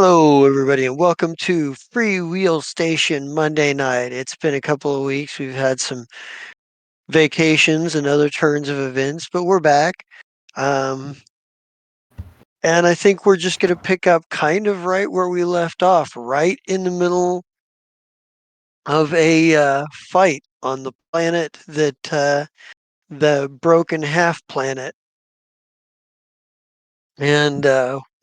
Hello, everybody, and welcome to Free Wheel Station Monday night. It's been a couple of weeks. We've had some vacations and other turns of events, but we're back. Um, and I think we're just going to pick up kind of right where we left off, right in the middle of a fight on the planet the broken half planet. And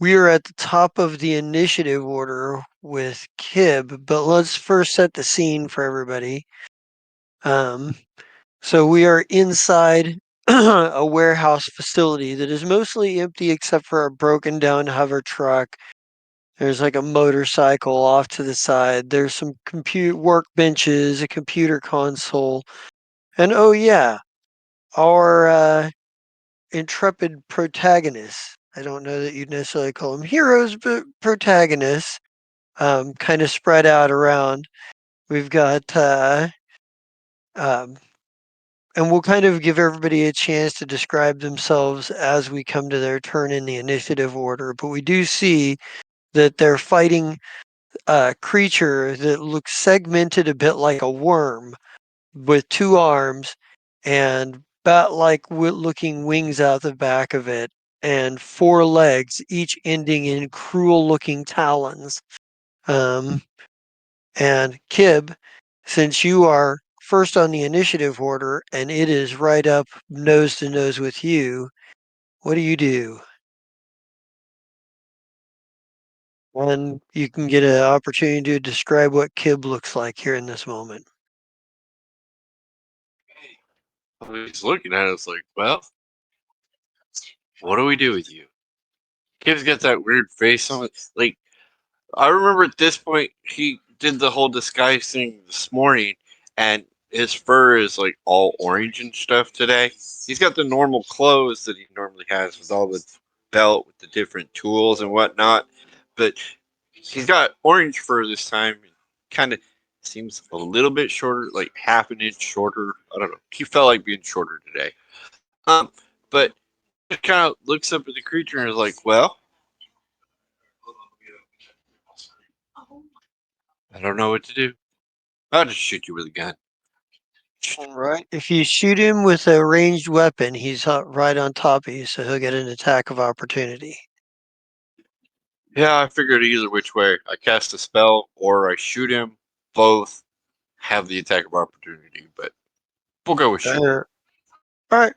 we are at the top of the initiative order with Kib, but let's first set the scene for everybody. So we are inside a warehouse facility that is mostly empty except for a broken down hover truck. There's like a motorcycle off to the side. There's some compute workbenches, a computer console, and oh yeah, our intrepid protagonists. I don't know that you'd necessarily call them heroes, but protagonists, kind of spread out around. We've got, um, and we'll kind of give everybody a chance to describe themselves as we come to their turn in the initiative order. But we do see that they're fighting a creature that looks segmented a bit like a worm with two arms and bat-like looking wings out the back of it and four legs, each ending in cruel-looking talons. And Kib, since you are first on the initiative order and it is right up nose to nose with you, what do you do? And you can get an opportunity to describe what Kib looks like here in this moment. He's looking at us like, well, what do we do with you? Kid's got that weird face on it. Like, I remember at this point, he did the whole disguise thing this morning, and his fur is like all orange and stuff today. He's got the normal clothes that he normally has with all the belt with the different tools and whatnot, but he's got orange fur this time. Kind of seems a little bit shorter, like half an inch shorter. I don't know. He felt like being shorter today. But just kind of looks up at the creature and is like, well, I don't know what to do. I'll just shoot you with a gun. All right. If you shoot him with a ranged weapon, he's right on top of you, so he'll get an attack of opportunity. Yeah, I figured either which way. I cast a spell or I shoot him. Both have the attack of opportunity, but we'll go with shoot. Fair. All right.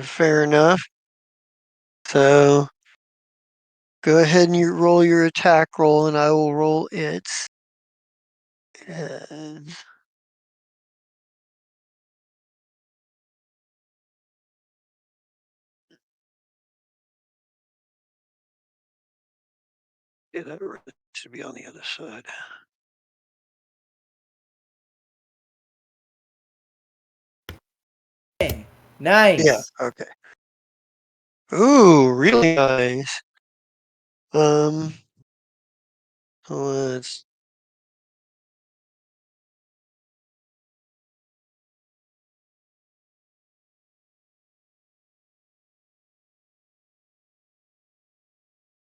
Fair enough. So go ahead and you roll your attack roll, and I will roll its. And yeah, that really should be on the other side. Hey, Yeah. nice. Okay. Ooh, really nice. Um. Let's.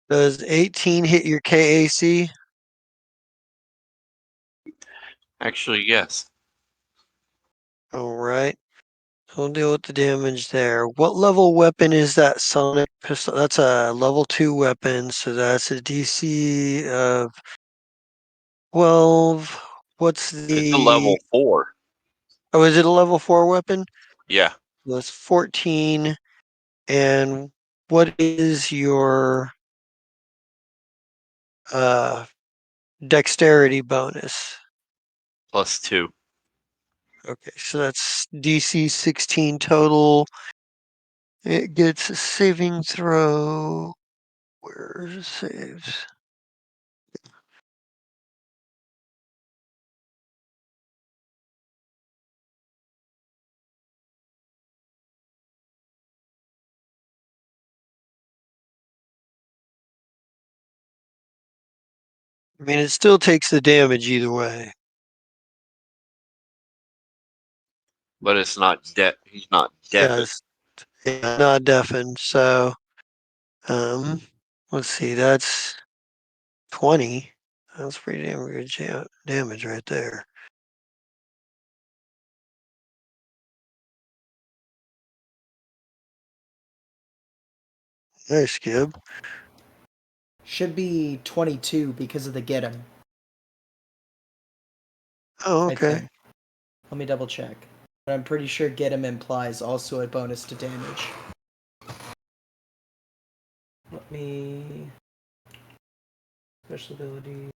Does 18 hit your KAC? Actually, yes. All right. We'll deal with the damage there. What level weapon is that sonic pistol? That's a level 2 weapon, so that's a DC of 12. What's It's a the. level 4. Oh, is it a level 4 weapon? Yeah, That's 14. And what is your uh, dexterity bonus? +2. Okay, so that's DC 16 total. It gets a saving throw. Where's it saves? I mean, it still takes the damage either way. But it's not he's not deafened. Yes, yeah, not deafened. So, um, let's see, that's 20. That's pretty damn good damage right there. Nice, Gib. Should be 22 because of the get him, Oh, I okay. think. Let me double check. But I'm pretty sure get him implies also a bonus to damage. Let me. Special ability.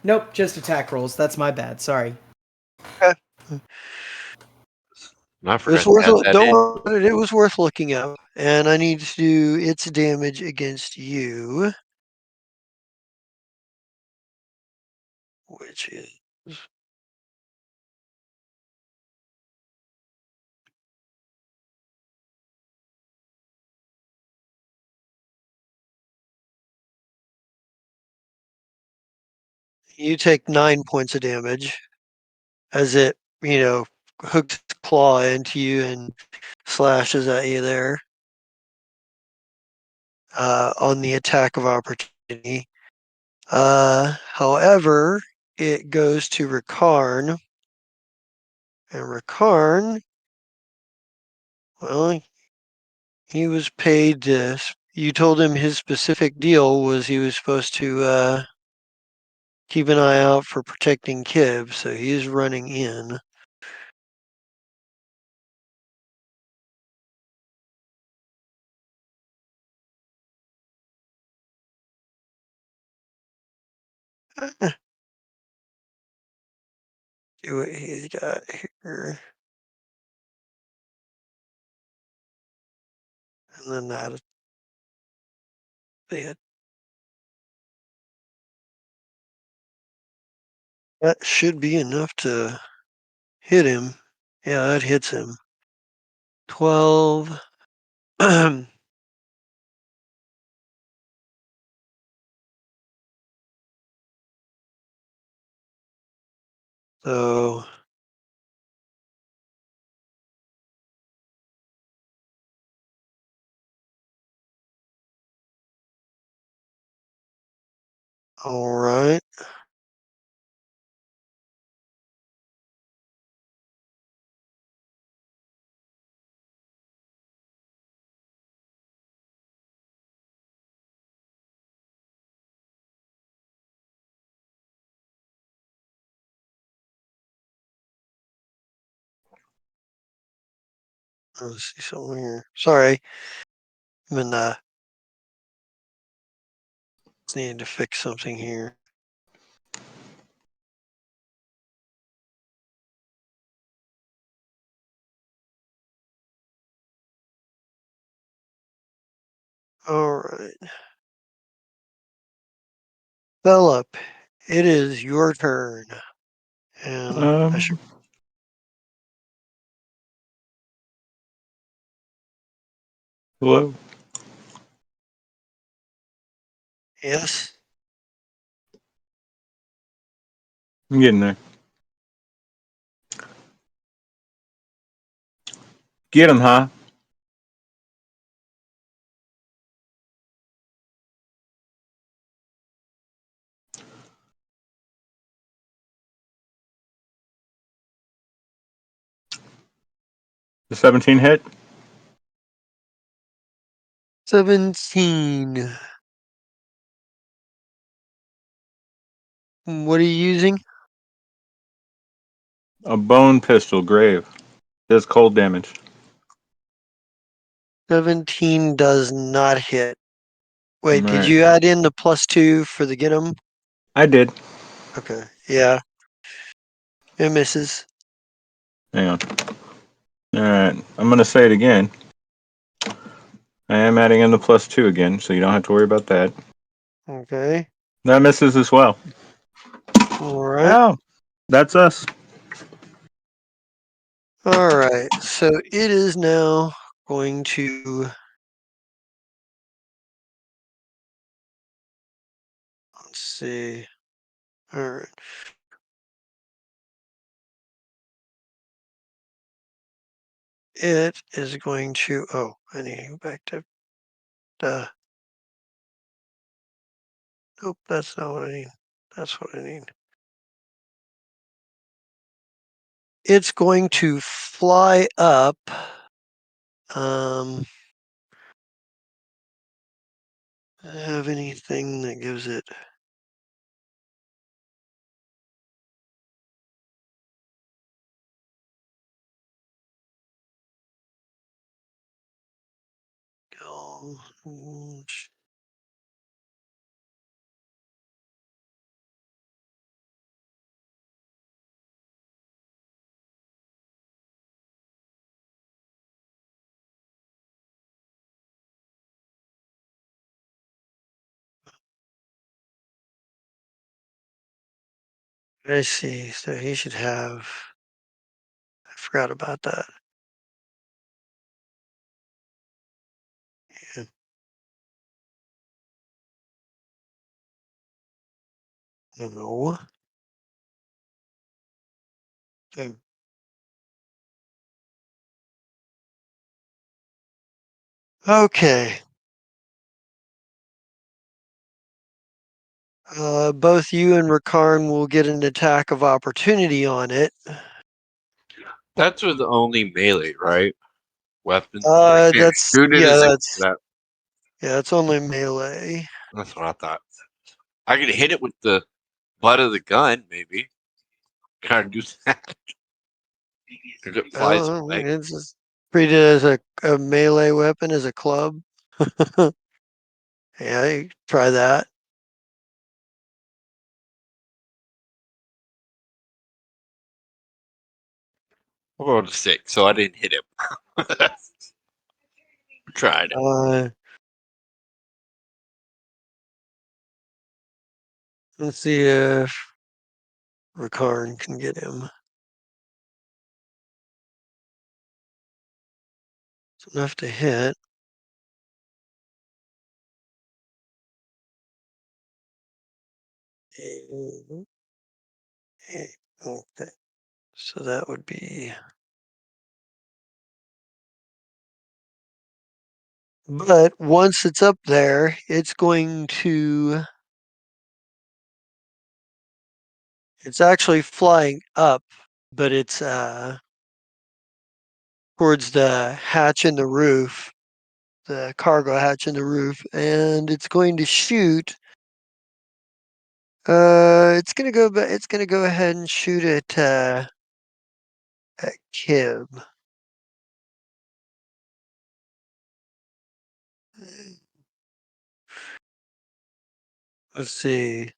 Nope, just attack rolls. That's my bad. Sorry. Okay. I It was forgot to worth add that don't in. worry about it. It was worth looking up, and I need to do its damage against you, which is you take 9 points of damage as it hooks its claw into you and slashes at you there on the attack of opportunity. However, it goes to Ricarn, and Ricarn, well, he was paid to. You told him his specific deal was he was supposed to keep an eye out for protecting Kib, so he's running in. See what he's got here. And then that. That should be enough to hit him. Yeah, that hits him. 12. So all right. Let's see something here. Sorry. I'm in need to fix something here. All right. Philip, it is your turn. And I should. Um, Hello. Yes. I'm getting there. Get him, huh? The 17 hit. 17. What are you using? A bone pistol, grave. Does cold damage. 17 does not hit. Wait, did Alright. you add in the +2 for the get 'em? I did. Okay. Yeah. It misses. Hang on. Alright. I'm gonna say it again. I am adding in the +2 again, so you don't have to worry about that. Okay. That misses as well. All right. Ow! That's us. All right. So it is now going to. Let's see. All right. it is going to. Oh, I need to go back to the. Nope, that's not what I need. That's what I need. It's going to fly up. I have anything that gives it. I see. So he should have. I forgot about that. Yeah. No. Okay. Okay. Both you and Rakarn will get an attack of opportunity on it. That's with only melee, right? Weapon. I can't That's shoot it yeah, as a that's that. yeah, it's only melee. That's what I thought. I could hit it with the butt of the gun, maybe. Kind of do that. If it flies away. It's just treated as a melee weapon, as a club. Yeah, you try that. We'll go to 6, so I didn't hit him. Tried. Uh, let's see if Rakarn can get him. It's enough to hit. Okay, so that would be. But once it's up there, it's going to. It's actually flying up, but it's towards the hatch in the roof, the cargo hatch in the roof, and it's going to shoot. It's gonna go. It's gonna go ahead and shoot at Kim. Let's see.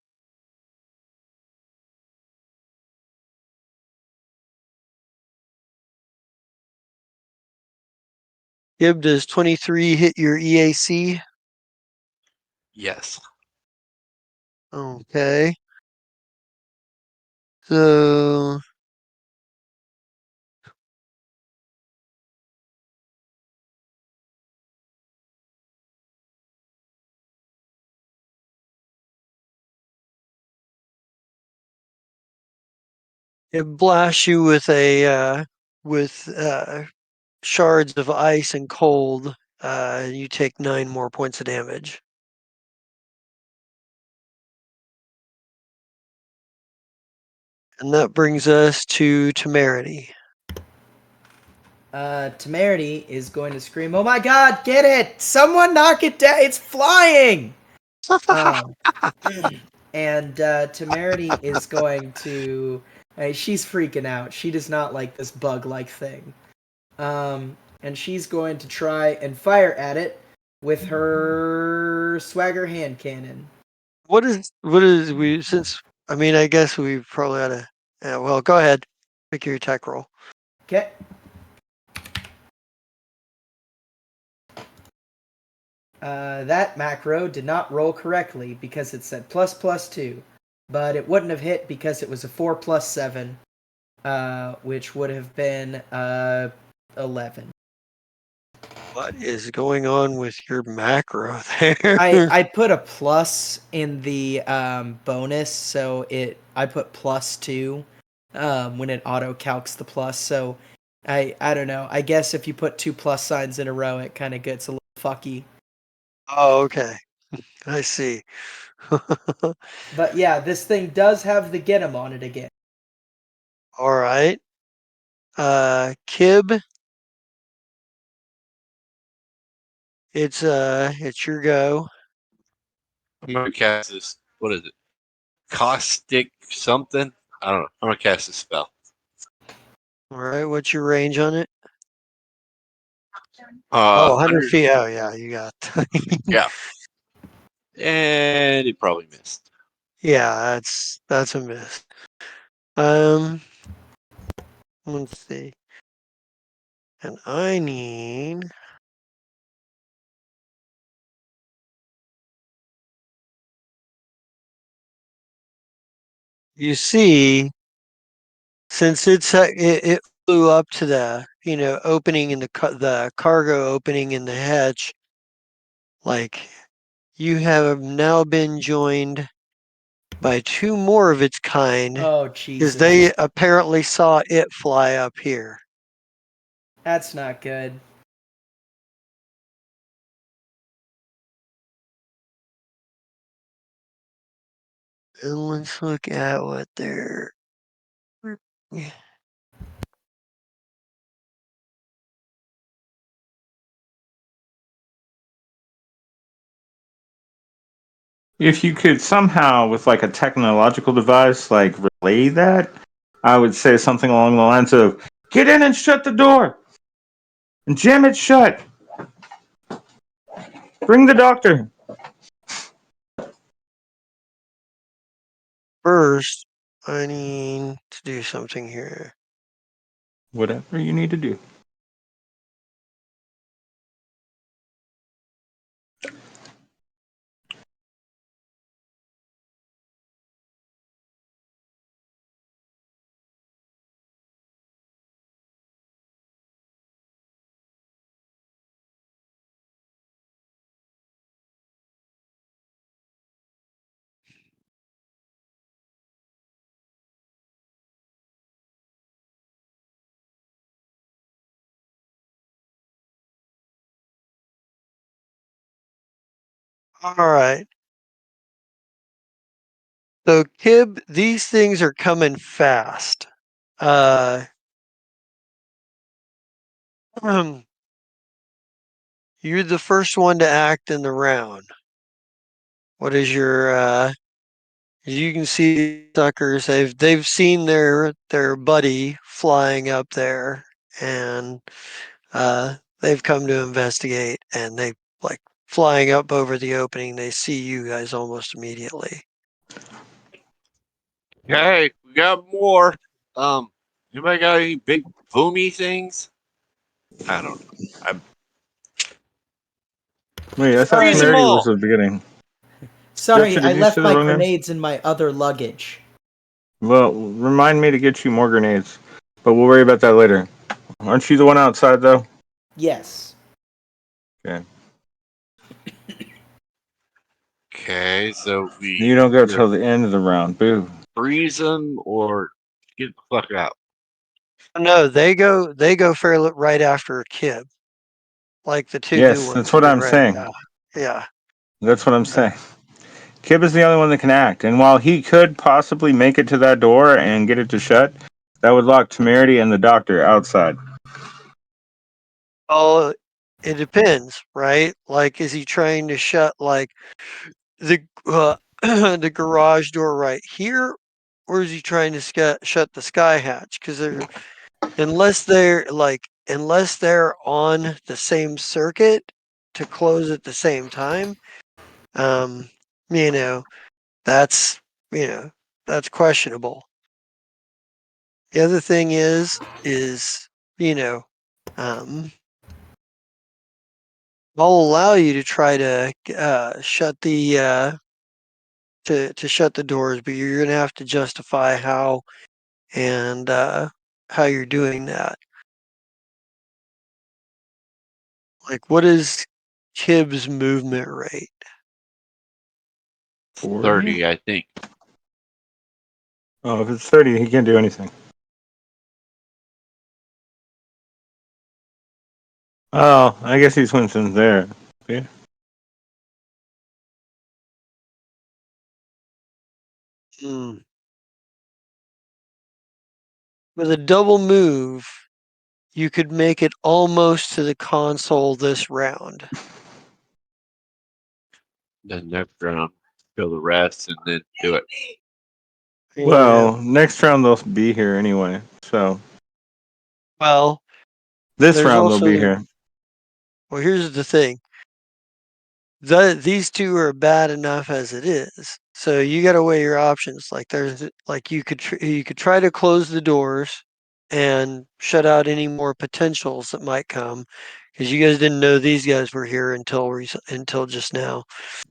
Gib, does 23 hit your EAC? Yes. Okay. So it blasts you with shards of ice and cold. You take 9 more points of damage. And that brings us to Temerity. Temerity is going to scream, "Oh my god, get it! Someone knock it down! It's flying!" Um, and Temerity is going to. She's freaking out. She does not like this bug-like thing. And she's going to try and fire at it with her swagger hand cannon. What is we since I mean I guess we probably ought to. Yeah, well, go ahead. Make your attack roll. Okay. That macro did not roll correctly because it said ++2, but it wouldn't have hit because it was a 4+7, which would have been 11. What is going on with your macro there? I put a plus in the bonus, so I put +2 when it auto calcs the plus. So I don't know. I guess if you put 2 plus signs in a row, it kind of gets a little fucky. Oh, okay. I see. But yeah, this thing does have the get 'em on it again. All right. Kib, it's your go. I'm gonna cast this. What is it? Caustic something? I don't know. I'm gonna cast a spell. All right, what's your range on it? Oh, 100 100. feet. Oh, yeah, you got. Yeah, and it probably missed. Yeah, that's a miss. Um, let's see. And I need. You see, since it flew up to the opening in the cargo opening in the hatch, like you have now been joined by two more of its kind, Oh, because Jesus. they apparently saw it fly up here. That's not good. And let's look at what they're. If you could somehow, with like a technological device, like relay that, I would say something along the lines of, "Get in and shut the door, and jam it shut. Bring the doctor." First, I need to do something here. Whatever you need to do. All right. So, Kib, these things are coming fast. Uh, you're the first one to act in the round. What is your as you can see suckers, they've seen their buddy flying up there, and they've come to investigate, and they like flying up over the opening, they see you guys almost immediately. Okay, we got more. Anybody got any big boomy things? I don't know. Wait, I thought Freeze them Sorry. Temerity was all. the beginning. Sorry, Jester, I did you say left the my wrong name? grenades in my other luggage. Well, remind me to get you more grenades, but we'll worry about that later. Aren't you the one outside though? Yes. Okay. Okay, so You we don't go either till the end of the round. Boo. freeze them or get the fuck out. No, they go fairly right after Kib, like the two new Yes, that's ones what did, I'm right? saying. Yeah, yeah. That's what I'm Uh, saying. Kib is the only one that can act, and while he could possibly make it to that door and get it to shut, that would lock Temerity and the doctor outside. Oh, it depends, right? Like, is he trying to shut like the the garage door right here, or is he trying to shut the sky hatch? Because unless they're on the same circuit to close at the same time, um, you know, that's you know that's questionable. The other thing is you know, um, I'll allow you to try to shut the to shut the doors, but you're gonna have to justify how and how you're doing that. Like, what is Kib's movement rate? 40? 30, I think. Oh, if it's 30, he can't do anything. Oh, I guess he's Winston's there. Yeah. Hmm. With a double move, you could make it almost to the console this round. Then next round, kill the rest, and then do it. Yeah. Well, next round they'll be here anyway. So Well, this there's round they'll be also here. well, here's the thing. These two are bad enough as it is. So you got to weigh your options. Like there's like you could try to close the doors and shut out any more potentials that might come because you guys didn't know these guys were here until just now.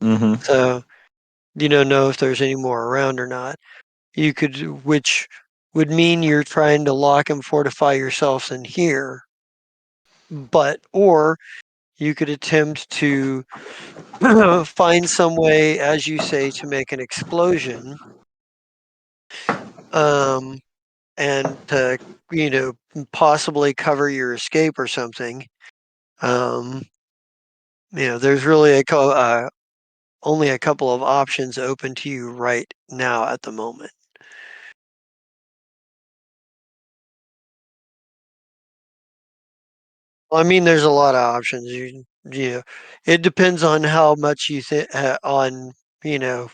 Hmm. So you don't know if there's any more around or not. You could, which would mean you're trying to lock and fortify yourselves in here. Or you could attempt to find some way, as you say, to make an explosion, um, and to possibly cover your escape or something. Um, there's really only a couple of options open to you right now at the moment. Well, I mean, there's a lot of options. It depends on how much you think on you know.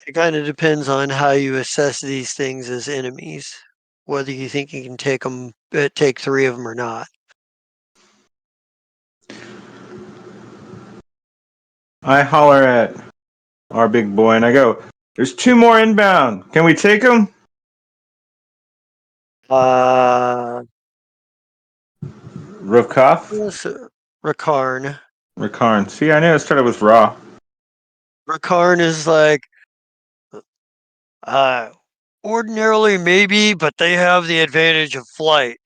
It kind of depends on how you assess these things as enemies, whether you think you can take three of them or not. I holler at our big boy and I go, "There's two more inbound. Can we take them?" Uh, Rivkov? what's it? Rakarn. Rakarn. See, I knew it started with Ra. Rakarn is like, uh, ordinarily maybe, but they have the advantage of flight.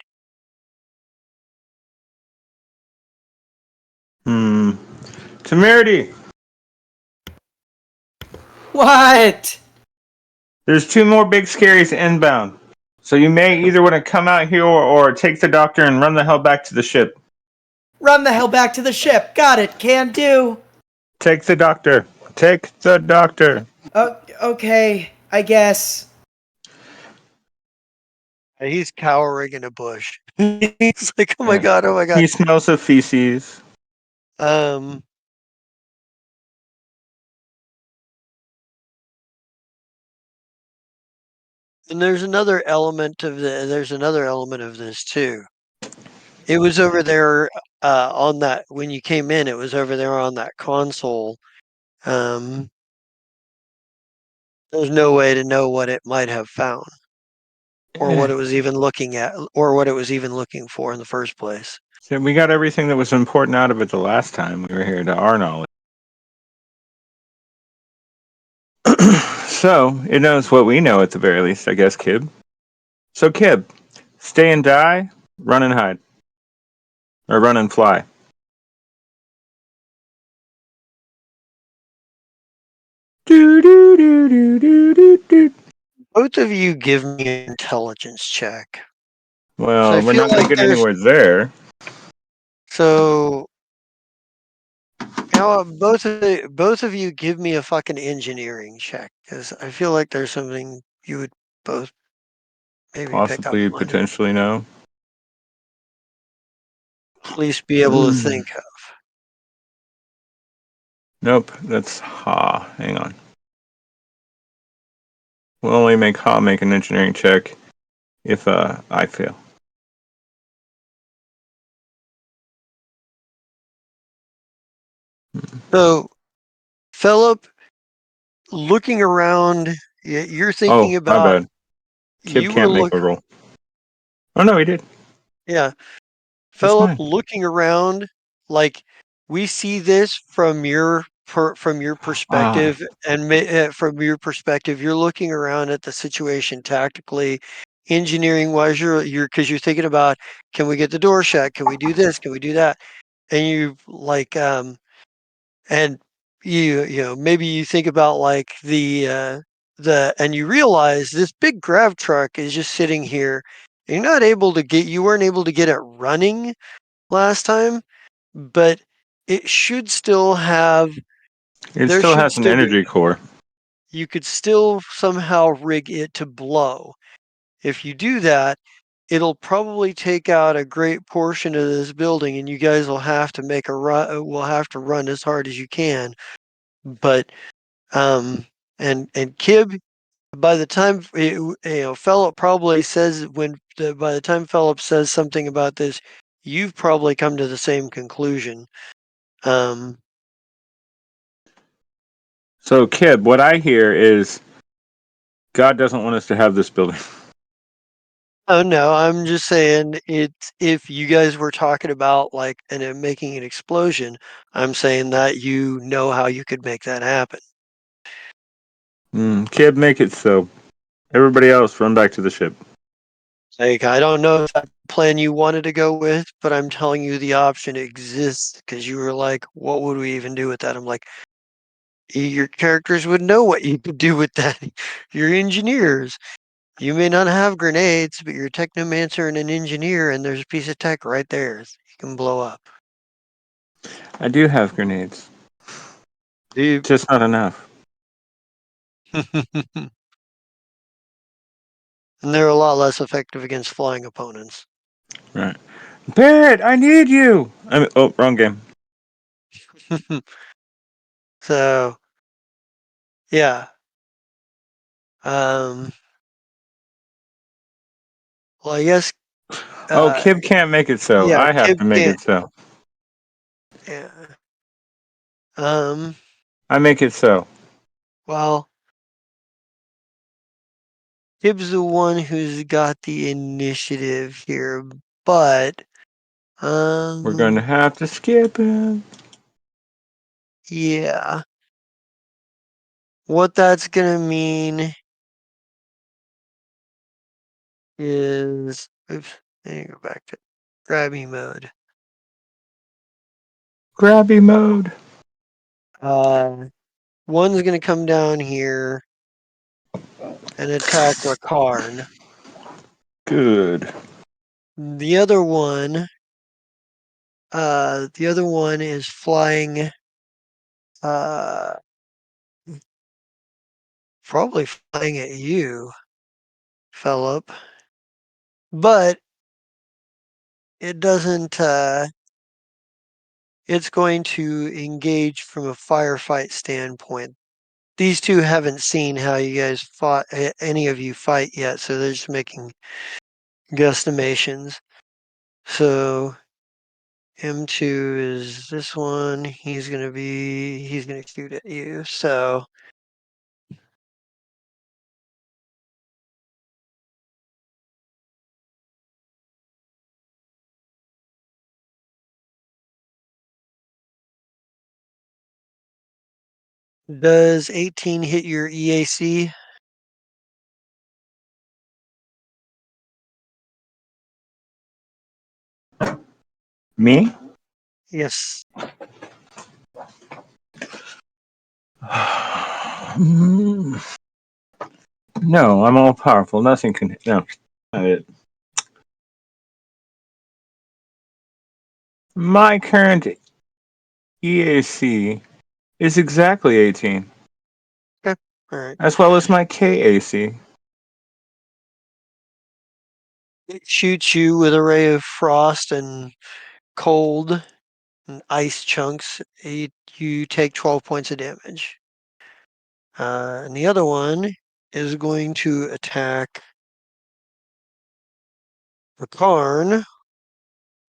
Hmm. Temerity, What? there's two more big scaries inbound. So you may either want to come out here or take the doctor and run the hell back to the ship. Run the hell back to the ship. Got it. Can do. Take the doctor. Take the doctor. Oh, okay. I guess. He's cowering in a bush. He's like, oh my Yeah. god, oh my god. He smells of feces. Um, and there's another element of this too. It was over there on that when you came in. It was over there on that console. Um, there's no way to know what it might have found, or what Yeah. it was even looking at, or what it was even looking for in the first place. So we got everything that was important out of it the last time we were here, to our knowledge. So it knows what we know at the very least, I guess, Kib. So Kib, stay and die, run and hide, or run and fly. Do do do do do do do. Both of you give me an intelligence check. So I Well, we're feel not going like to get there's anywhere there. so both of you give me a fucking engineering check because I feel like there's something you would both maybe pick up Possibly, on, potentially, no. at least be able to think of. Nope, that's Ha. Hang on. We'll only make Ha make an engineering check if I fail. So, Philip, looking around, you're Oh, thinking my about bad. Kib you were can't make look a roll. Oh no, he did. yeah, That's Philip, fine. looking around, like we see this from your Ah, perspective, and from your perspective, you're looking around at the situation tactically, engineering wise. You're because you're thinking about, can we get the door shut? Can we do this? Can we do that? And you like and maybe you think about like the and you realize this big grav truck is just sitting here You weren't able to get it running last time, but it should still have, It there still should has an still be, energy core. you could still somehow rig it to blow. If you do that, it'll probably take out a great portion of this building, and you guys will have to make a run. Will have to run as hard as you can. But and Kib, by the time Philip probably says by the time Philip says something about this, you've probably come to the same conclusion. Um, So, Kib, what I hear is God doesn't want us to have this building. oh no, I'm just saying if you guys were talking about like making an explosion, I'm saying that you know how you could make that happen. Kib, make it so. Everybody else, run back to the ship. Like I don't know if that's the plan you wanted to go with, but I'm telling you the option exists because you were like, what would we even do with that? I'm like, your characters would know what you could do with that. You're engineers. You may not have grenades, but you're a technomancer and an engineer, and there's a piece of tech right there you can blow up. I do have grenades, Dude. just not enough. And they're a lot less effective against flying opponents. Right. Barrett, I need you. Oh, wrong game. So, yeah. Um, well, I guess, Oh, uh, Kib can't make it so. yeah, I have Kib to make can't. it so. Yeah. Um, I make it so. well, Kib's the one who's got the initiative here, but, We're going to have to skip it. yeah. What that's gonna mean is, oops, I need to go back to grabby mode. Grabby mode. One's gonna come down here and attack Rakarn. Good. The other one is flying, uh, probably flying at you, Philip. But it doesn't, it's going to engage from a firefight standpoint. These two haven't seen how you guys fought, any of you fight yet, so they're just making guesstimations. So M2 is this one. He's gonna shoot at you. So does 18 hit your EAC? Me? Yes. No, I'm all powerful. Nothing can. No, not it. My current EAC is exactly 18, Okay. All right. as well as my KAC. It shoots you with a ray of frost and cold and ice chunks. You take 12 points of damage. And the other one is going to attack the Karn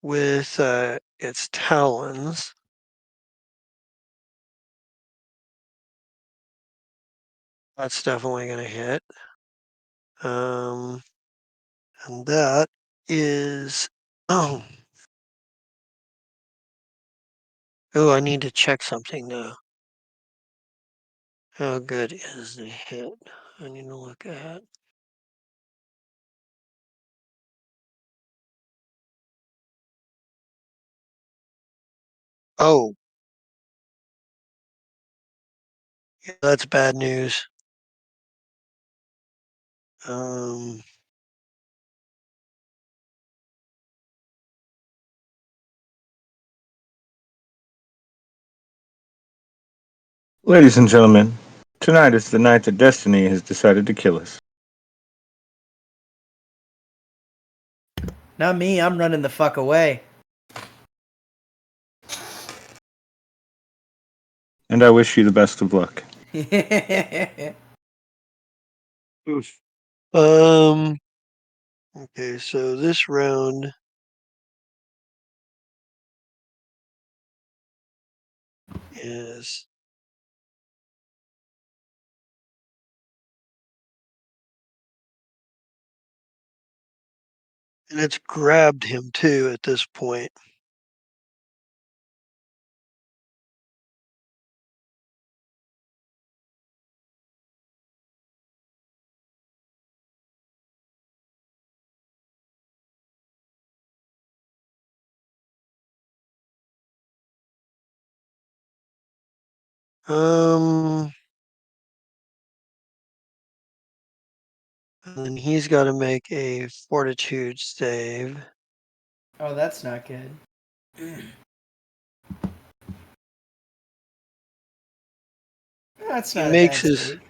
with its talons. That's definitely going to hit. And that is, oh, I need to check something now. How good is the hit? I need to look at. Oh, yeah, that's bad news. Um, Ladies and gentlemen, tonight is the night that destiny has decided to kill us. Not me. I'm running the fuck away. And I wish you the best of luck. Oof. Okay, so this round is and it's grabbed him too at this point. Um, and then he's got to make a fortitude save. Oh, that's not good. That's He not a bad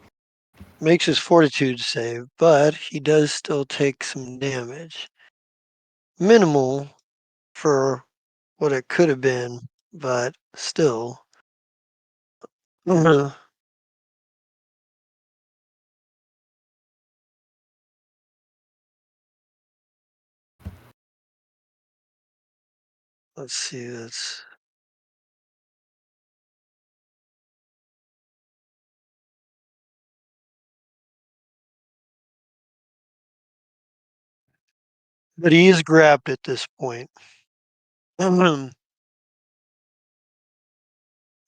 makes his fortitude save, but he does still take some damage. Minimal for what it could have been, but still. Let's see, that's but he is grabbed at this point.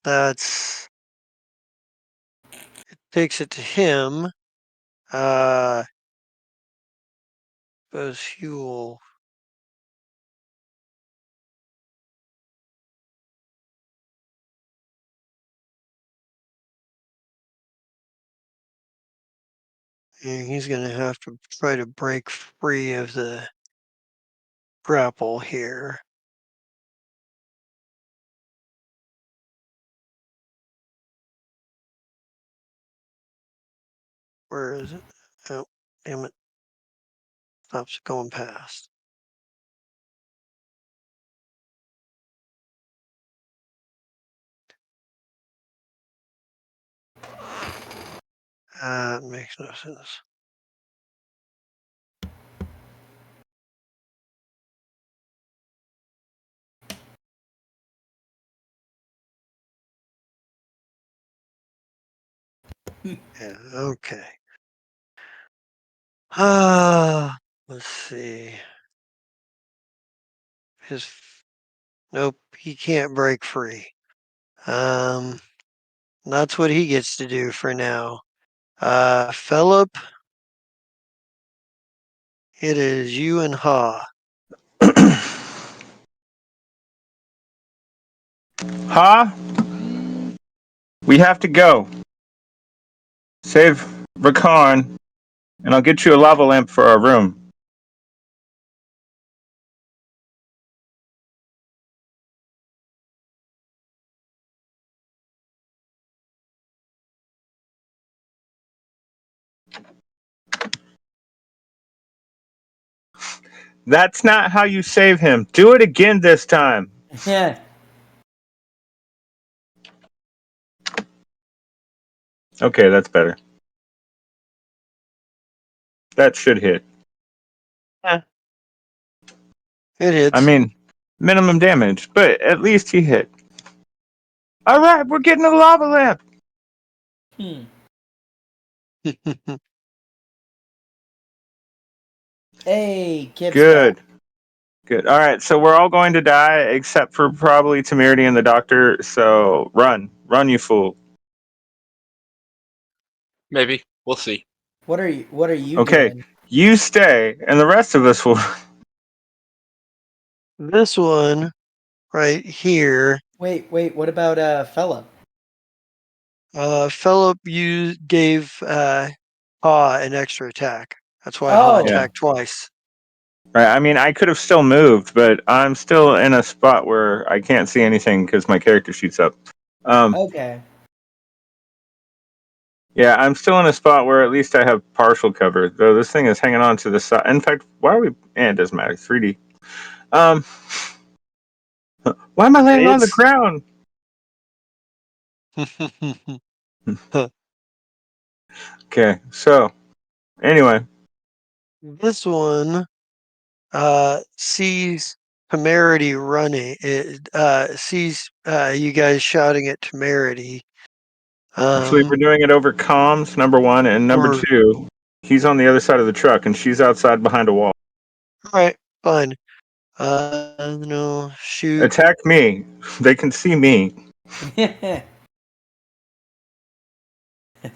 That's takes it to him. Suppose he will. And he's going to have to try to break free of the grapple here. Where is it? Oh, damn it. Stops going past. It makes no sense. Yeah, okay. Let's see. His nope, he can't break free. That's what he gets to do for now. Philip, it is you and Ha. Ha! We have to go. Save Rakarn, and I'll get you a lava lamp for our room. That's not how you save him. Do it again this time. Yeah. Okay, that's better. That should hit. Yeah. It I hits. mean, minimum damage, but at least he hit. All right, we're getting a lava lamp. Hmm. Hey, Kip's back. Good. Good. All right, so we're all going to die except for probably Temerity and the doctor. So run, you fool. Maybe we'll see. What are you Okay, doing? you stay, and the rest of us will. This one right here, Wait. What about fella? Philip, you gave Ha an extra attack. That's why Ha Oh. Yeah. attacked twice. Right. I mean, I could have still moved, but I'm still in a spot where I can't see anything because my character shoots up. Um, Okay. Yeah, I'm still in a spot where at least I have partial cover, though this thing is hanging on to the side. In fact, why are we? It doesn't matter. 3D. Um, why am I laying on the It's ground? Okay, so anyway, this one sees Temerity running. It sees you guys shouting at Temerity. actually, we're doing it over comms. Number one, and number Or two, he's on the other side of the truck, and she's outside behind a wall. all right, fine. No, shoot. Attack me. They can see me.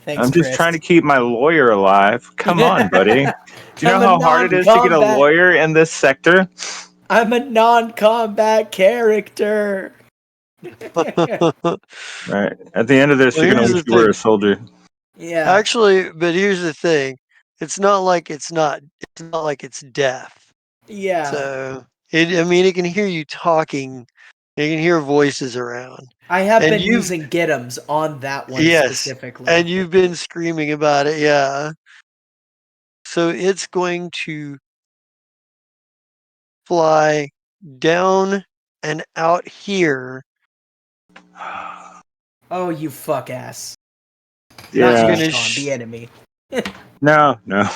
Thanks, I'm just Chris. trying to keep my lawyer alive. Come on, buddy. Do you know I'm a how hard it is to get a non-combat. lawyer in this sector? I'm a non-combat character. Right. At the end of this, Well, you're gonna here's wish the you were thing. a soldier. Yeah, Actually, but here's the thing. It's not like it's not. It's not like it's deaf. yeah. So it. I mean, it can hear you talking. It can hear voices around. I have And been you've using Gitums on that one yes, specifically. and you've been screaming about it. Yeah. So it's going to fly down and out here. Oh, you fuck ass. Not It's you, Yeah. gonna Sean, the enemy. No, no.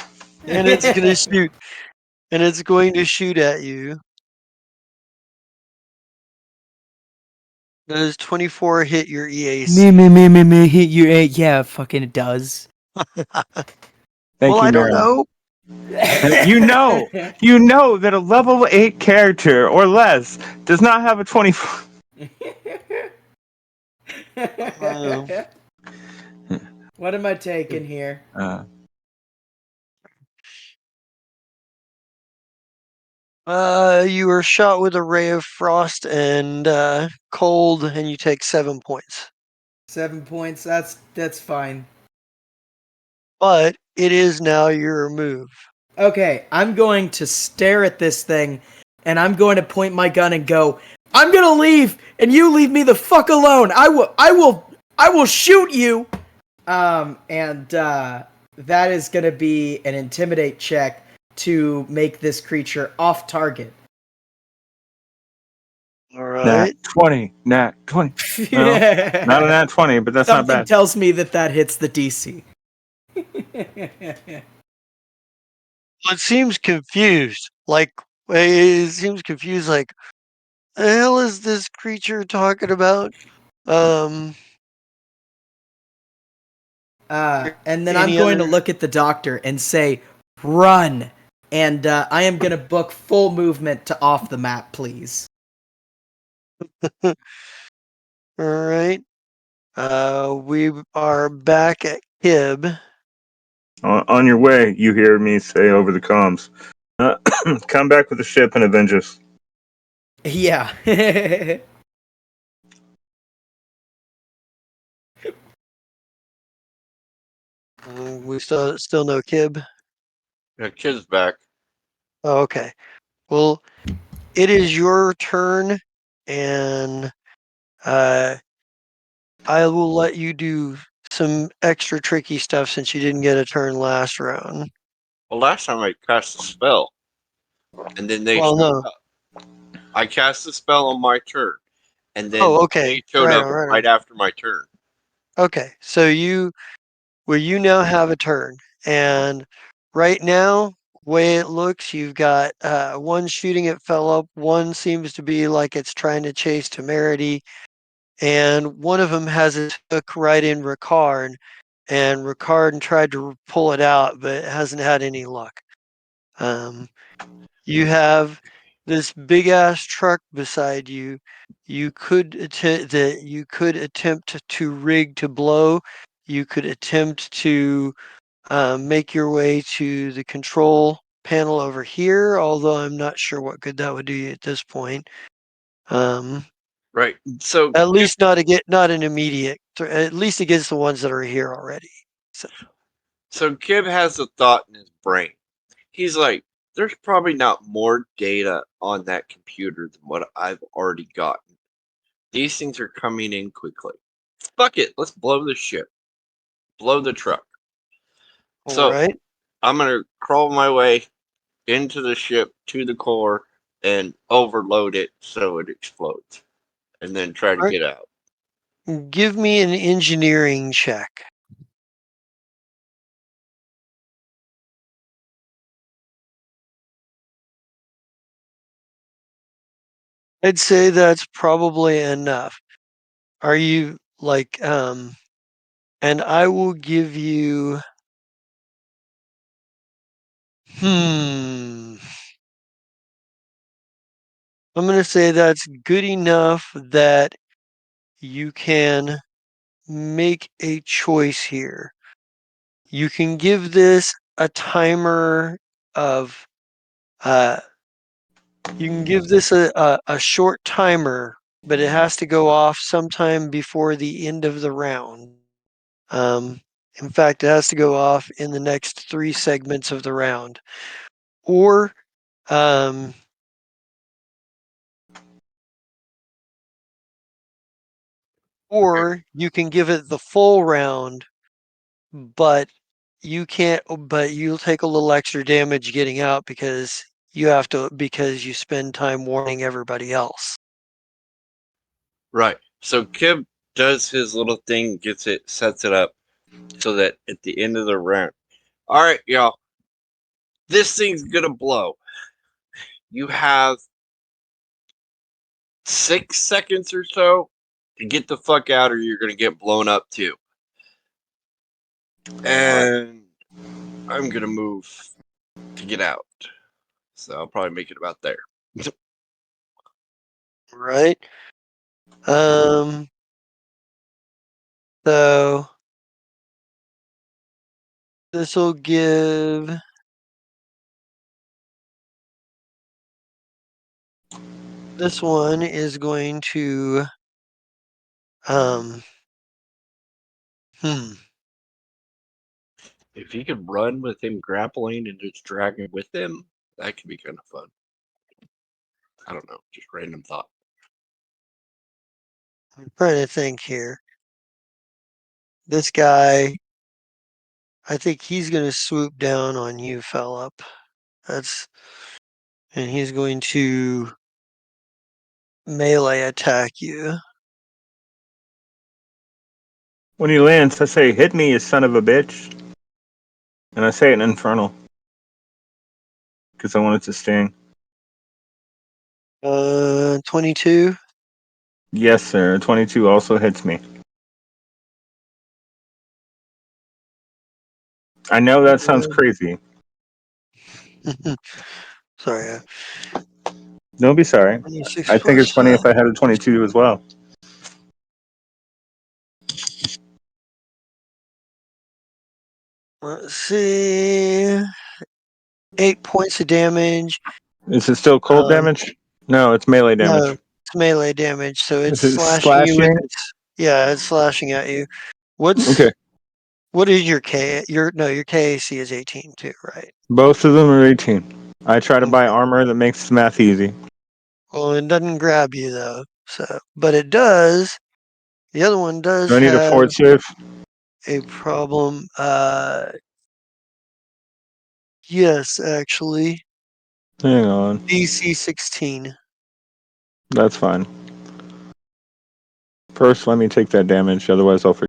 and it's gonna shoot. And it's going to shoot at you. Does 24 hit your EAC? me, hit you. Yeah, fucking it does. Thank Well, you, I don't Mira. know. You know that a level 8 character or less does not have a 24. Uh, What am I taking here? Uh, you were shot with a ray of frost and cold, and you take 7 points. 7 points. That's fine. But it is now your move. Okay, I'm going to stare at this thing, and I'm going to point my gun and go, "I'm gonna leave, and you leave me the fuck alone. I will shoot you." And that is gonna be an intimidate check to make this creature off target. All nat right. 20. Nat 20. Well, not a nat 20, but that's not Something bad. tells me that hits the DC. Well, it seems confused. Like it seems confused. Like the hell is this creature talking about? Um, And then I'm any going to other? look at the doctor and say, "Run!" And I am going to book full movement to off the map, please. All right. We are back at Kib. On your way, you hear me say over the comms, come back with the ship and avenge us. Yeah. We still no Kib. Yeah, kid's back. Oh, okay. Well, it is your turn, and uh, I will let you do some extra tricky stuff since you didn't get a turn last round. Well, last time I cast a spell, and then they Well, showed no. up. I cast a spell on my turn, and then Oh, okay. they showed Right up on, right right on. after my turn. Okay, so you now have a turn, and right now, way it looks, you've got one shooting at Philip, one seems to be like it's trying to chase Temerity, and one of them has a hook right in Ricard, and Ricard tried to pull it out, but hasn't had any luck. You have this big ass truck beside you. You could attempt to rig to blow. You could attempt to make your way to the control panel over here, although I'm not sure what good that would do you at this point. Um, Right. So at least not an immediate. At least against the ones that are here already. so Kib has a thought in his brain. He's like, there's probably not more data on that computer than what I've already gotten. These things are coming in quickly. Fuck it, let's blow the ship. blow the truck. All So right. I'm gonna crawl my way into the ship to the core and overload it so it explodes, and then try to All get out. right. Give me an engineering check. I'd say that's probably enough. Are you like and I will give you I'm going to say that's good enough that you can make a choice here. You can give this a timer of uh you can give this a short timer, but it has to go off sometime before the end of the round. Um, in fact, it has to go off in the next 3 segments of the round. Or um, Okay. or you can give it the full round, but but you'll take a little extra damage getting out because you spend time warning everybody else. Right. So Kib does his little thing, sets it up so that at the end of the round, all right, y'all, this thing's gonna blow. You have 6 seconds or so to get the fuck out, or you're gonna get blown up too. And I'm gonna move to get out. So I'll probably make it about there. Right? Um, so this will give this one is going to um hmm If he could run with him grappling and just drag him with him, that could be kind of fun. I don't know, just random thought. I'm trying to think here. This guy, I think he's going to swoop down on you, Philip. That's and he's going to melee attack you. When he lands, I say, "Hit me, you son of a bitch," and I say it in Infernal because I want it to sting. 22. Yes, sir. 22 also hits me. I know that sounds crazy. Sorry, Don't be sorry. 26 I think it's plus. funny if I had a 22 as well. Let's see. 8 points of damage. Is it still cold Um, damage? No, it's melee no, damage. it's melee damage, so it's Is it slashing you with slashing? its. Yeah, it's slashing at you. Okay. What is your K? Your KAC is 18 too, right? Both of them are 18. I try to buy Okay. armor that makes the math easy. Well, it doesn't grab you though, but it does. The other one Do does I need a have fort save? a problem. Yes, actually, Hang on. DC 16. That's fine. First, let me take that damage, otherwise I'll forget.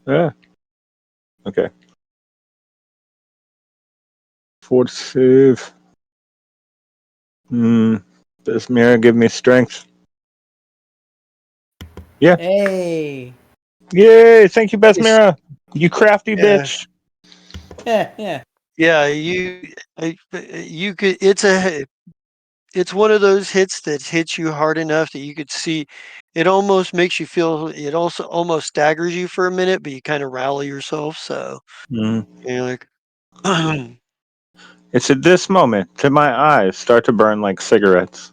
Yeah. Okay. Fort save. Does Mira give me strength? Yeah. Hey. Yay! Thank you, Nice. Besmira. You crafty Yeah, bitch. Yeah, yeah. yeah. You could. It's one of those hits that hits you hard enough that you could see. It almost makes you feel. It also almost staggers you for a minute, but you kind of rally yourself. So Mm. you're like, It's at this moment that my eyes start to burn like cigarettes.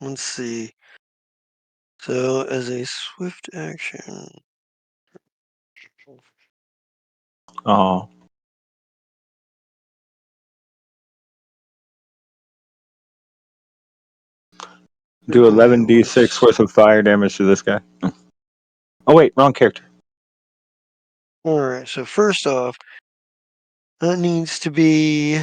let's see. So as a swift action, Oh. Do 11d6 worth of fire damage to this guy. Oh wait, wrong character. Alright, so first off, that needs to be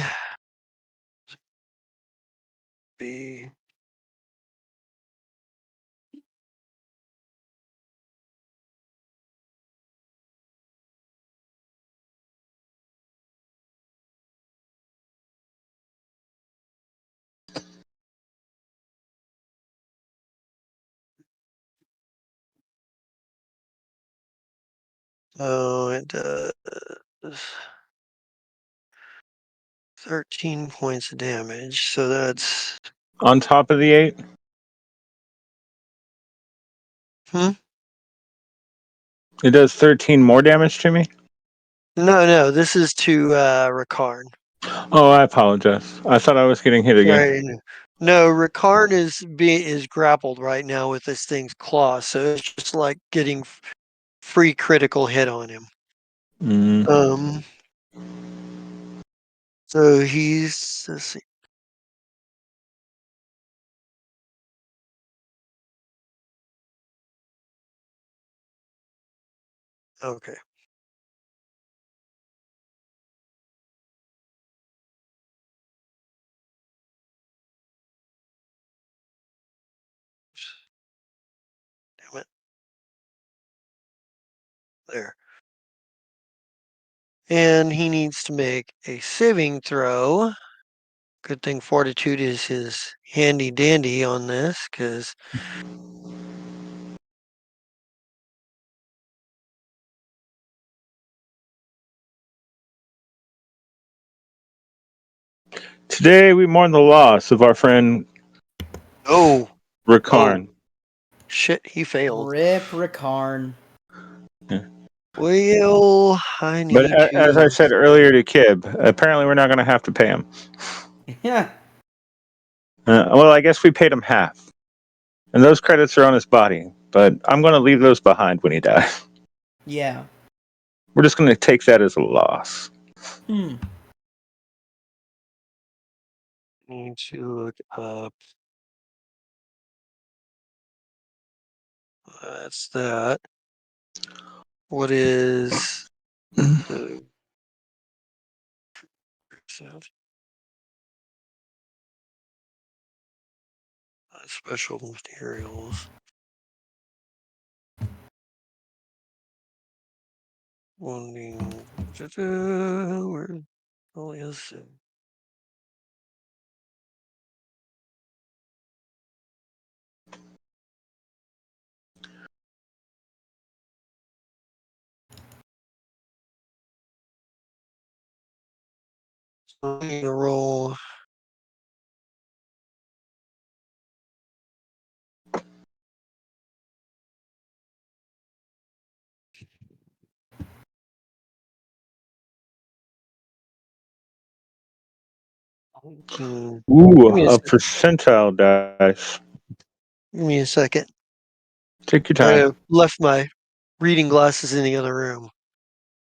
oh, it does 13 points of damage, so that's On top of the 8? It does 13 more damage to me? no, this is to Ricarn. Oh, I apologize. I thought I was getting hit again. Right. No, Ricarn is grappled right now with this thing's claw, so it's just like getting free critical hit on him. Mm. So he's, let's see. Okay. Damn it. There. And he needs to make a saving throw. Good thing fortitude is his handy dandy on this, because Today we mourn the loss of our friend oh Ricarn. shit, he failed. Rip Ricarn. Well, I But need as I to. said earlier to Kib, apparently we're not going to have to pay him. Yeah. Well, I guess we paid him half. And those credits are on his body. But I'm going to leave those behind when he dies. Yeah. We're just going to take that as a loss. Need to look up. That's that. What is the special materials? Wounding. Where only is it? So I need to roll. Ooh, Give me a percentile dice. give me a second. Take your I time. left my reading glasses in the other room.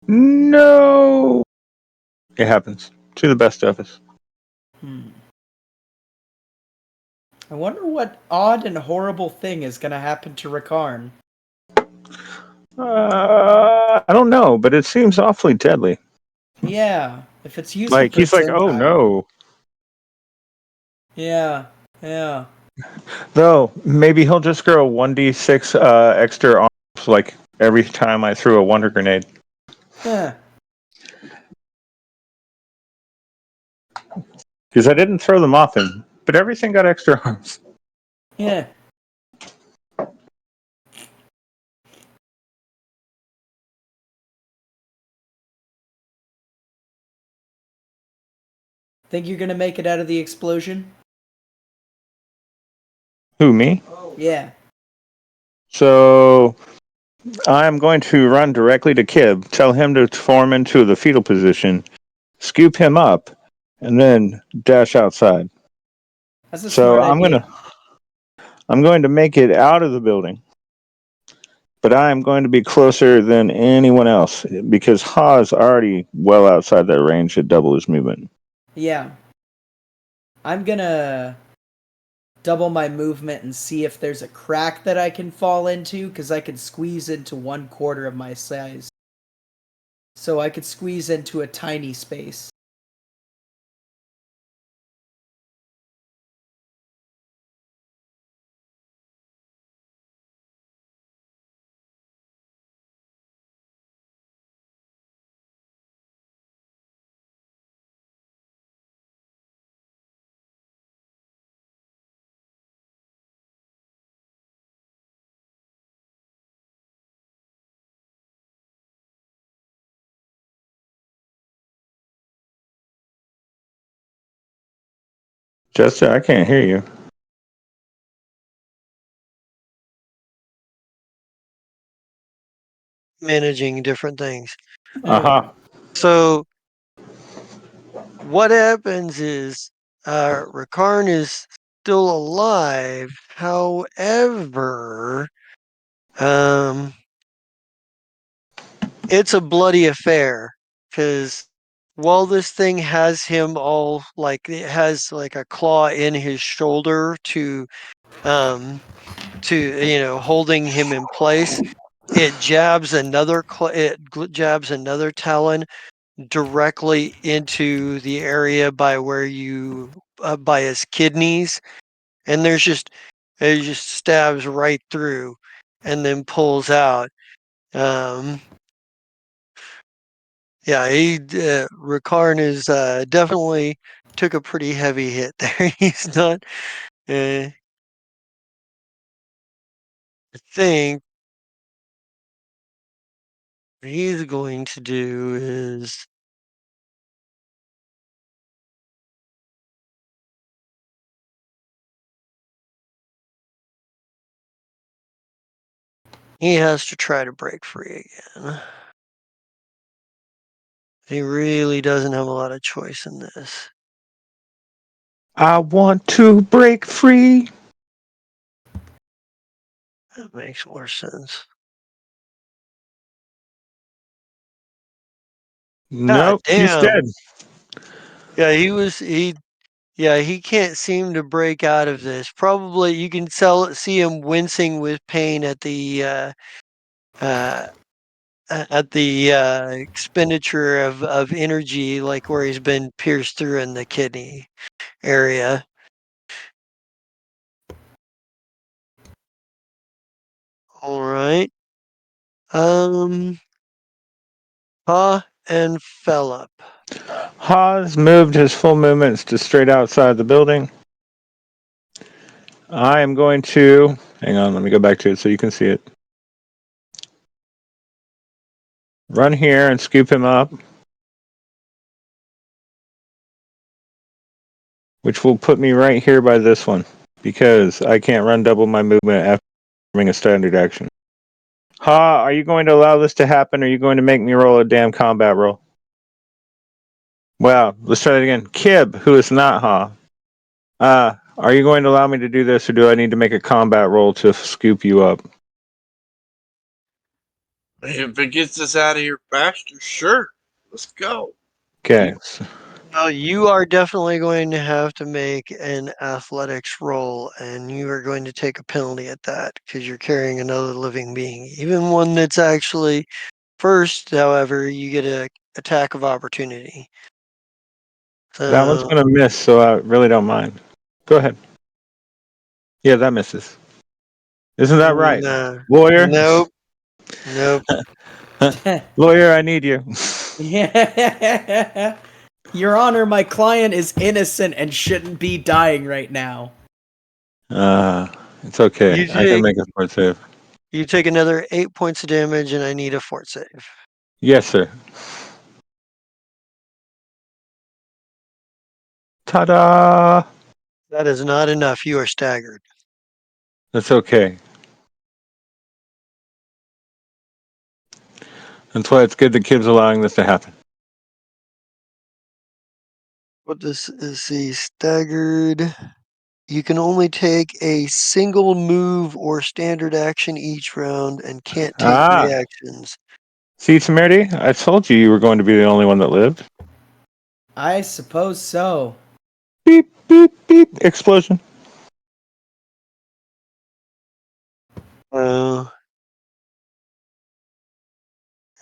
No! It happens to the best of us. I wonder what odd and horrible thing is going to happen to Ricarn. I don't know, but it seems awfully deadly. Yeah. If it's using Like, he's like, oh percentile. no. Yeah. Yeah. Though, maybe he'll just grow 1d6 extra arms, like, every time I threw a wonder grenade. Huh. Because I didn't throw them often, but everything got extra arms. Yeah. Think you're going to make it out of the explosion? Who, me? Yeah. So, I'm going to run directly to Kib, tell him to form into the fetal position, scoop him up, and then dash outside. That's a So smart idea. I'm going to make it out of the building, but I am going to be closer than anyone else because Ha's already well outside that range at double his movement. Yeah. I'm gonna double my movement and see if there's a crack that I can fall into, because I could squeeze into 1/4 of my size. So I could squeeze into a tiny space. Jester, I can't hear you. Managing different things. Uh-huh. So what happens is Rakarn is still alive. However, um, it's a bloody affair because while this thing has him all like it has like a claw in his shoulder um to holding him in place, it jabs jabs another talon directly into the area by where you by his kidneys, and it just stabs right through and then pulls out. um Yeah, Ricard is definitely took a pretty heavy hit there. He's not. I think what he's going to do is he has to try to break free again. He really doesn't have a lot of choice in this. I want to break free. That makes more sense. God Nope, he's damn. dead. Yeah, he can't seem to break out of this. Probably you can see him wincing with pain uh, at the expenditure of energy, like where he's been pierced through in the kidney area. All right. Um, and Philip. Hawes moved his full movements to straight outside the building. I am going to... Hang on, let me go back to it so you can see it. Run here and scoop him up. Which will put me right here by this one. Because I can't run double my movement after performing a standard action. Ha, are you going to allow this to happen, or are you going to make me roll a damn combat roll? Well, let's try that again. Kib, who is not Ha. Are you going to allow me to do this, or do I need to make a combat roll to scoop you up? If it gets us out of here faster, sure. Let's go. Okay. Well, you are definitely going to have to make an athletics roll, and you are going to take a penalty at that because you're carrying another living being, even one that's actually first. However, you get an attack of opportunity. That one's So going to miss, so I really don't mind. Go ahead. Yeah, that misses. Isn't that right? nah, Lawyer? nope, nope. Lawyer, I need you. Yeah. Your Honor, my client is innocent and shouldn't be dying right now. It's okay. You I can take make a fort save. you take another 8 points of damage, and I need a fort save. Yes, sir. Ta-da! That is not enough. You are staggered. That's okay. That's why it's good that Kib's allowing this to happen. What this is the staggered. You can only take a single move or standard action each round and can't take Ah! reactions. See, Temerity? I told you were going to be the only one that lived. I suppose so. Beep, beep, beep. Explosion.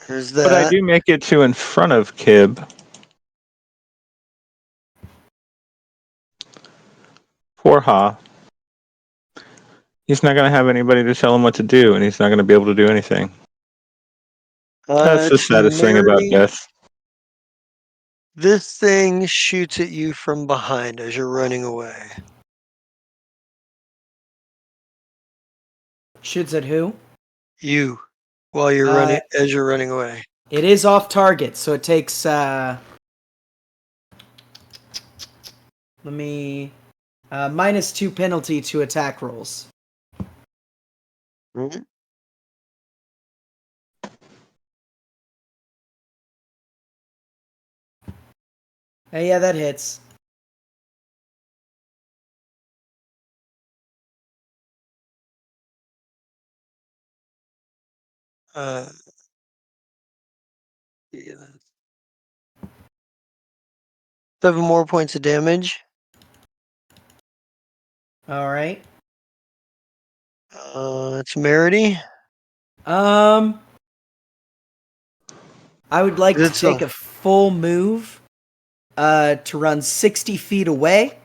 There's But I that. do make it to in front of Kib. Poor Ha. He's not going to have anybody to tell him what to do, and he's not going to be able to do anything. That's the It's saddest thing about Merity. death. This thing shoots at you from behind as you're running away. Shoots at who? You, while you're running, as you're running away. It is off target, so it takes. Let me. -2 penalty to attack rolls. Mhm. Yeah, that hits. Yeah. 7 more points of damage. All right. It's Merity. I would like to It's take a full move to run 60 feet away.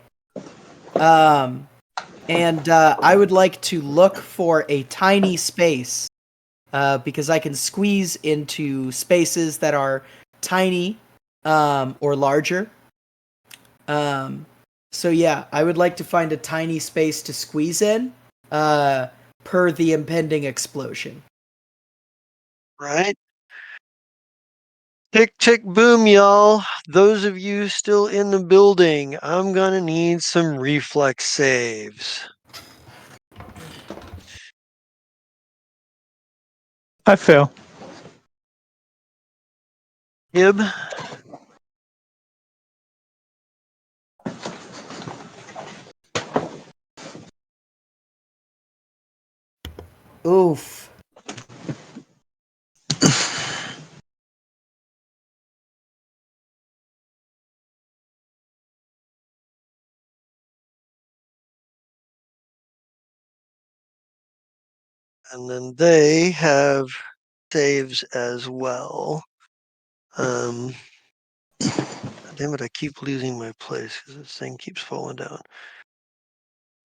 And I would like to look for a tiny space because I can squeeze into spaces that are tiny or larger. So yeah, I would like to find a tiny space to squeeze in per the impending explosion. right. Tick, tick, boom, y'all. Those of you still in the building, I'm going to need some reflex saves. I fail. Hib, Oof. and then they have saves as well. Damn it, I keep losing my place because this thing keeps falling down.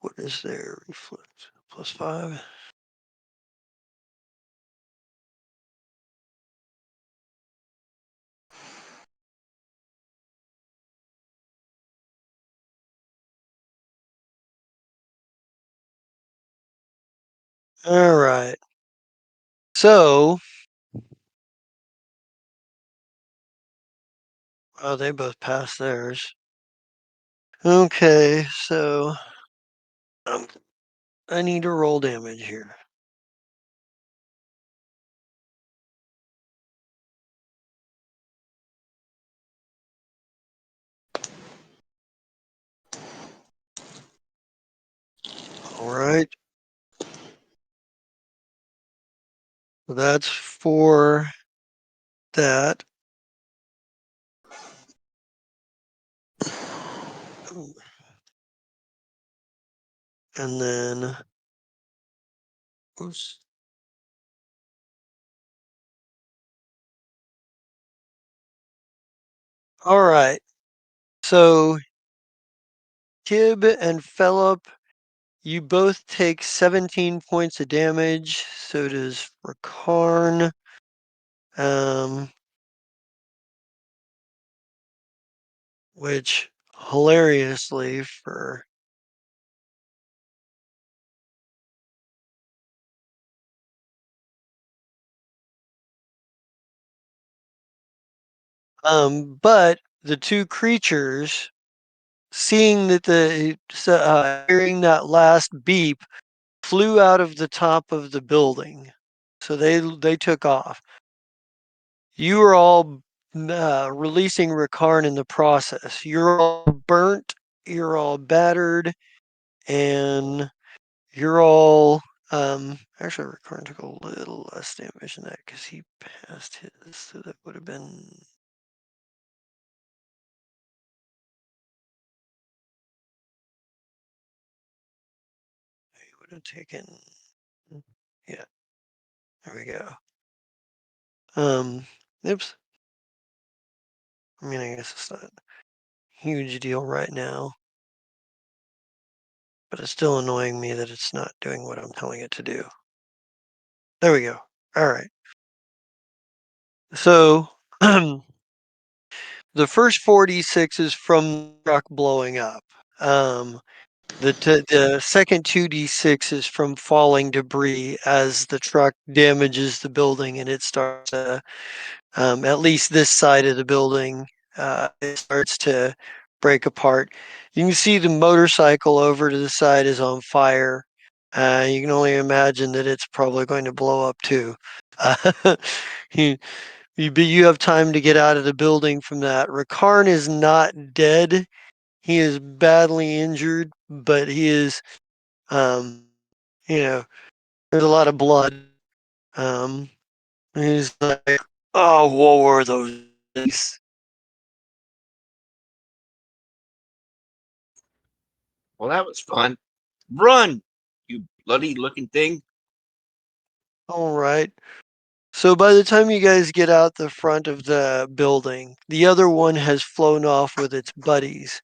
What is their reflex? +5? All right. So, oh, they both passed theirs. Okay, so I need to roll damage here. All right. That's for that. And then, oops. All right. So, Kib and Philip, you both take 17 points of damage. So does Rakarn. Which hilariously for but the two creatures seeing that hearing that last beep flew out of the top of the building. So they took off. You are all releasing Rakarn in the process. You're all burnt, you're all battered, and you're all actually Rakarn took a little less damage than that because he passed his, so that would have been he would have taken, yeah, there we go. Oops. I mean, I guess it's not a huge deal right now. But it's still annoying me that it's not doing what I'm telling it to do. There we go. All right. So the first 46 is from the truck blowing up. The second 2d6 is from falling debris as the truck damages the building and it starts to, at least this side of the building, it starts to break apart. You can see the motorcycle over to the side is on fire. You can only imagine that it's probably going to blow up too. you, but you have time to get out of the building from that. Rakarn is not dead. He is badly injured, but he is, um, there's a lot of blood. Um, he's like, oh, what were those things? Well, that was fun. Run, you bloody looking thing. All right. So by the time you guys get out the front of the building, the other one has flown off with its buddies.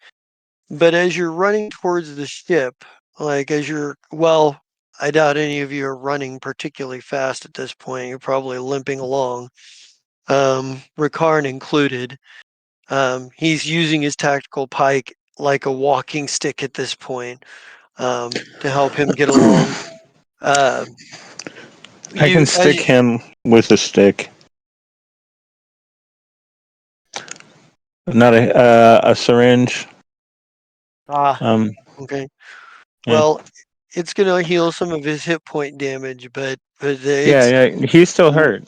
But as you're running towards the ship, well, I doubt any of you are running particularly fast at this point. You're probably limping along, Ricard included. He's using his tactical pike like a walking stick at this point, to help him get along. Uh, I can you, as stick you, him with a stick, not a syringe. ah, Um, okay. yeah, Well, it's gonna heal some of his hit point damage, but yeah, it's yeah. He's still hurt.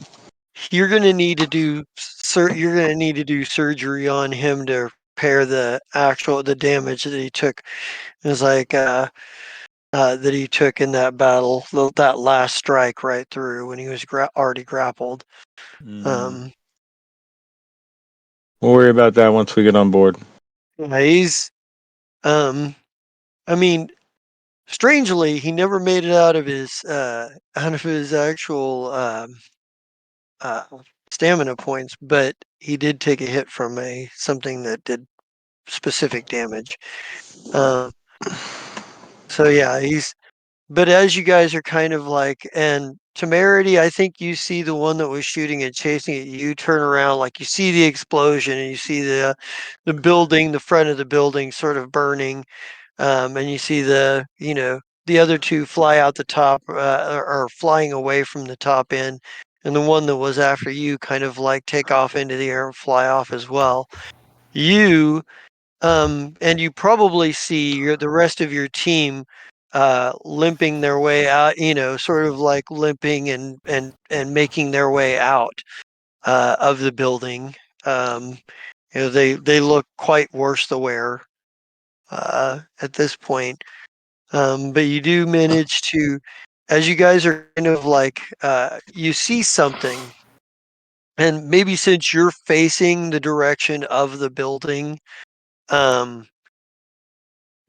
you're gonna need to do you're gonna need to do surgery on him to repair the damage that he took. It was like that he took in that battle, that last strike right through when he was already grappled. Mm. Um, We'll worry about that once we get on board. he's, um, I mean, strangely, he never made it out of his actual uh, stamina points, but he did take a hit from something that did specific damage. Um, so yeah, but as you guys are kind of like, and Temerity, I think you see the one that was shooting and chasing it. You turn around, like you see the explosion, and you see the building, the front of the building, sort of burning, and you see the other two fly out the top, or flying away from the top end, and the one that was after you kind of like take off into the air and fly off as well. You and you probably see the rest of your team limping their way out, sort of like limping and making their way out of the building. Um, they look quite worse the wear at this point. But you do manage to, as you guys are kind of like, you see something, and maybe since you're facing the direction of the building, um,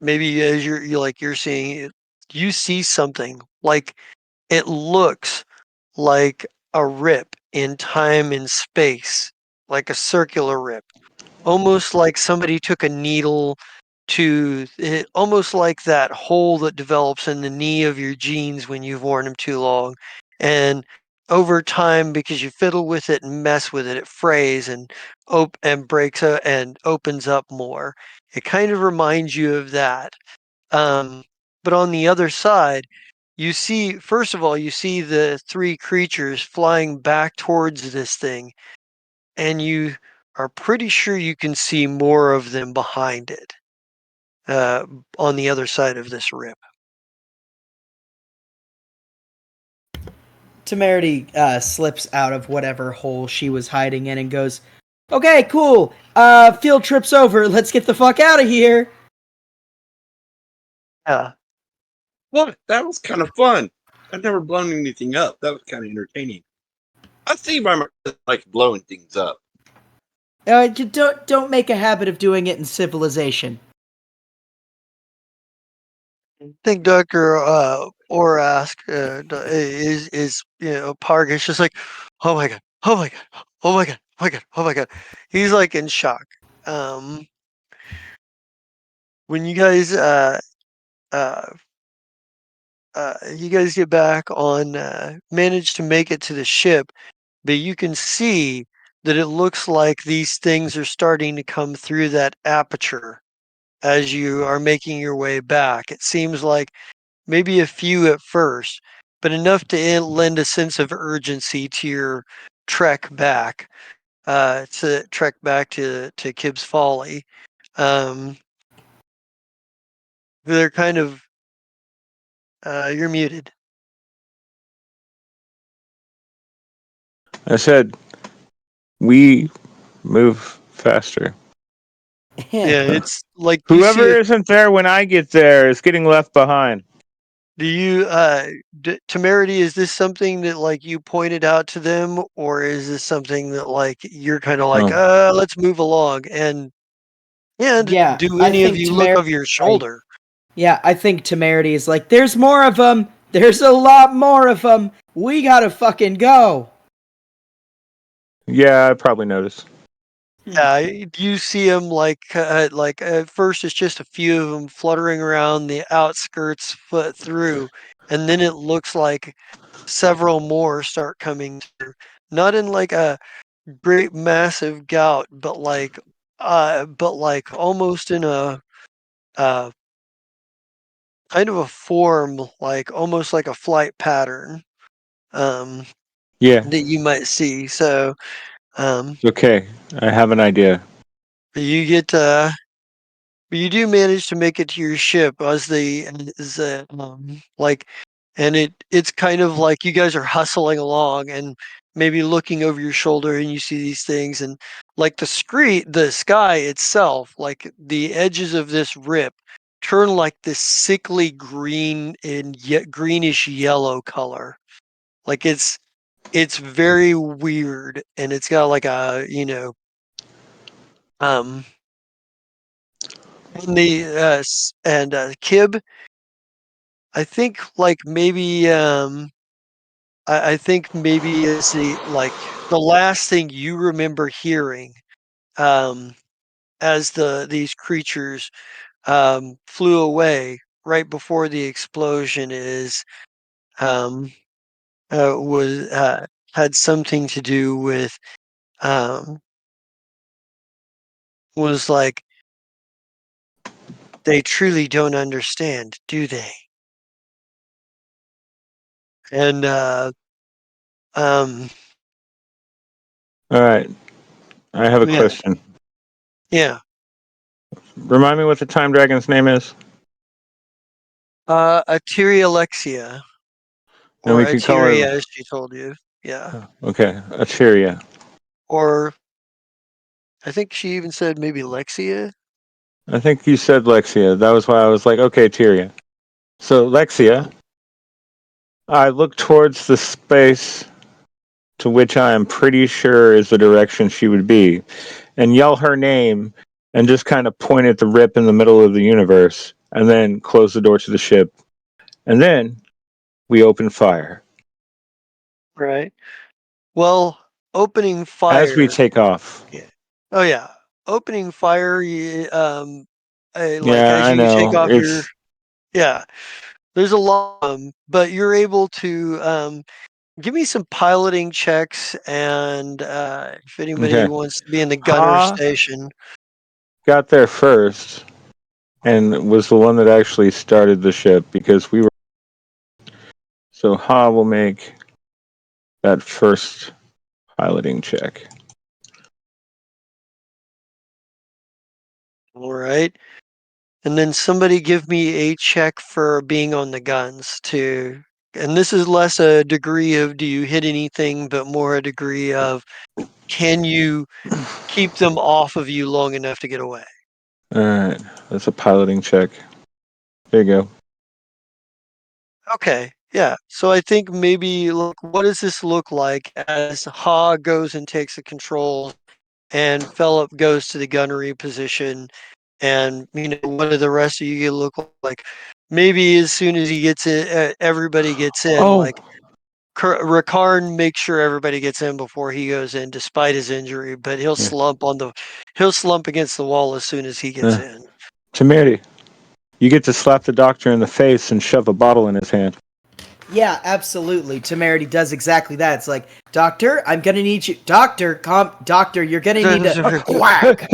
maybe as you're seeing it, you see something like it looks like a rip in time and space, like a circular rip, almost like somebody took a needle to it, almost like that hole that develops in the knee of your jeans when you've worn them too long, and over time, because you fiddle with it and mess with it, it frays and breaks and opens up more. It kind of reminds you of that. um, but on the other side, first of all, you see the three creatures flying back towards this thing, and you are pretty sure you can see more of them behind it, uh, on the other side of this rip. Temerity slips out of whatever hole she was hiding in and goes, "Okay, cool. Field trip's over. Let's get the fuck out of here." Yeah. What? That was kind of fun. I've never blown anything up. That was kind of entertaining. I see why my like blowing things up. You don't make a habit of doing it in civilization. I think Dr. Orask is Parg is just like, oh my god, oh my god, oh my god, oh my god, oh my god. He's like in shock. Um, when uh, you guys get back on, manage to make it to the ship, but you can see that it looks like these things are starting to come through that aperture as you are making your way back. It seems like maybe a few at first, but enough to lend a sense of urgency to your trek back, to Kibb's Folly. Um, they're kind of you're muted. I said we move faster. Yeah, it's like you see Whoever it. isn't there when I get there is getting left behind. Do you, Temerity? Is this something that like you pointed out to them, or is this something that like you're kind of like, Oh, let's move along? And Yeah, do I any of think you look Temerity over your is like, shoulder? yeah, I think Temerity is like, there's more of them. There's a lot more of them. We gotta fucking go. yeah, I probably noticed. Yeah, you see them like at first it's just a few of them fluttering around the outskirts foot through, and then it looks like several more start coming through. Not in like a great massive gout, but like almost in a uh kind of a form, like almost like a flight pattern, um, Yeah, that you might see. So um, okay. I have an idea. you get but you do manage to make it to your ship like, and it's kind of like you guys are hustling along and maybe looking over your shoulder and you see these things and like the sky itself, like the edges of this rip turn like this sickly green and yet greenish yellow color. Like it's very weird and it's got like a, um and the Kib, I think like maybe I think maybe is the last thing you remember hearing um as these creatures flew away right before the explosion is um was had something to do with um was like they truly don't understand, do they? And um All right, I have a yeah, question. yeah. Remind me what the time dragon's name is, Atiri Alexia. and Or we could call Ateria, her. as she told you. Yeah. Okay, Acheria. Or I think she even said maybe Lexia. I think you said Lexia. That was why I was like, okay, Tyria. So Lexia, I look towards the space to which I am pretty sure is the direction she would be, and yell her name, and just kind of point at the rip in the middle of the universe, and then close the door to the ship, and then we open fire Right. Well, opening as we fire. take off. Yeah. Oh yeah. Opening fire. Like Yeah, as I you take know. off your It's yeah. There's a lot, but you're able to give me some piloting checks, and if anybody okay. wants to be in the gunner Ha station. got there first and was the one that actually started the ship because we were. So Ha will make that first piloting check. All right. And then somebody give me a check for being on the guns too. And this is less a degree of do you hit anything, but more a degree of can you keep them off of you long enough to get away? All right, that's a piloting check. There you go. Okay, yeah. So I think maybe look, what does this look like as Ha goes and takes the controls and Philip goes to the gunnery position, and what do the rest of you look like? Maybe as soon as he gets in, everybody gets in. Oh, Like Rakarn makes sure everybody gets in before he goes in, despite his injury. But he'll slump against the wall as soon as he gets in. Temerity, you get to slap the doctor in the face and shove a bottle in his hand. Yeah, absolutely. Temerity does exactly that. It's like, Doctor, I'm gonna need you. Doctor, you're gonna need to whack.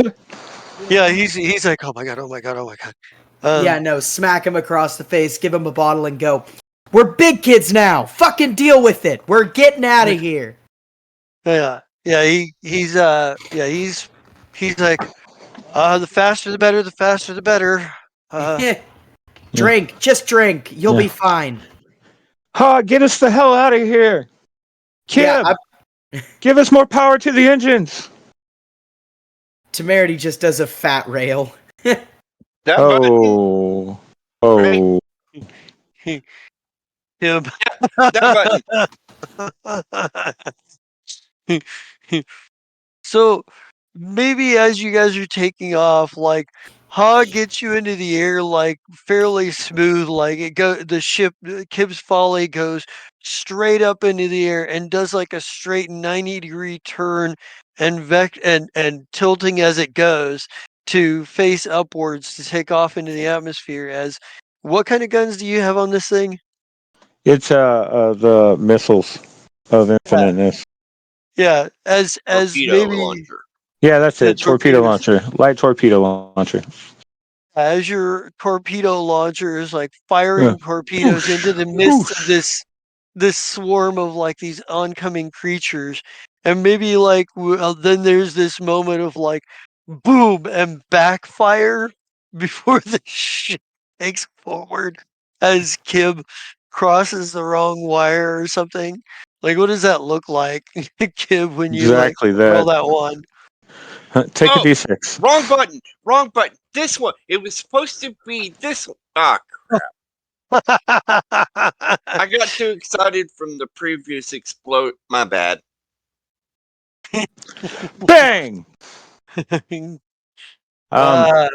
Yeah, he's like, oh my god, oh my god, oh my god. Yeah, no, smack him across the face, give him a bottle, and go. We're big kids now. Fucking deal with it. We're getting out of here. Yeah, he's like, the faster the better, the faster the better. Drink, just drink. You'll be fine. Ha! Get us the hell out of here, Kib. Give us more power to the engines. Temerity just does a fat rail. That button. Oh. Him. That button. So maybe as you guys are taking off, like Ha gets you into the air like fairly smooth, like the ship Kib's Folly goes straight up into the air and does like a straight 90-degree turn and tilting as it goes to face upwards to take off into the atmosphere. As what kind of guns do you have on this thing? It's the missiles of infiniteness. Yeah, as Torpedo maybe launcher. Yeah, that's the it. Torpedo torpedoes. launcher. Light torpedo launcher. As your torpedo launcher is like firing torpedoes into the midst of this swarm of like these oncoming creatures, and maybe like then there's this moment of like boom and backfire before the ship takes forward as Kib crosses the wrong wire or something. Like, what does that look like, Kib, when you like Exactly roll that. that one? Take a Oh, d6. wrong button. Wrong button. This one. It was supposed to be this one. Ah, I got too excited from the previous explode. My bad. Bang! uh,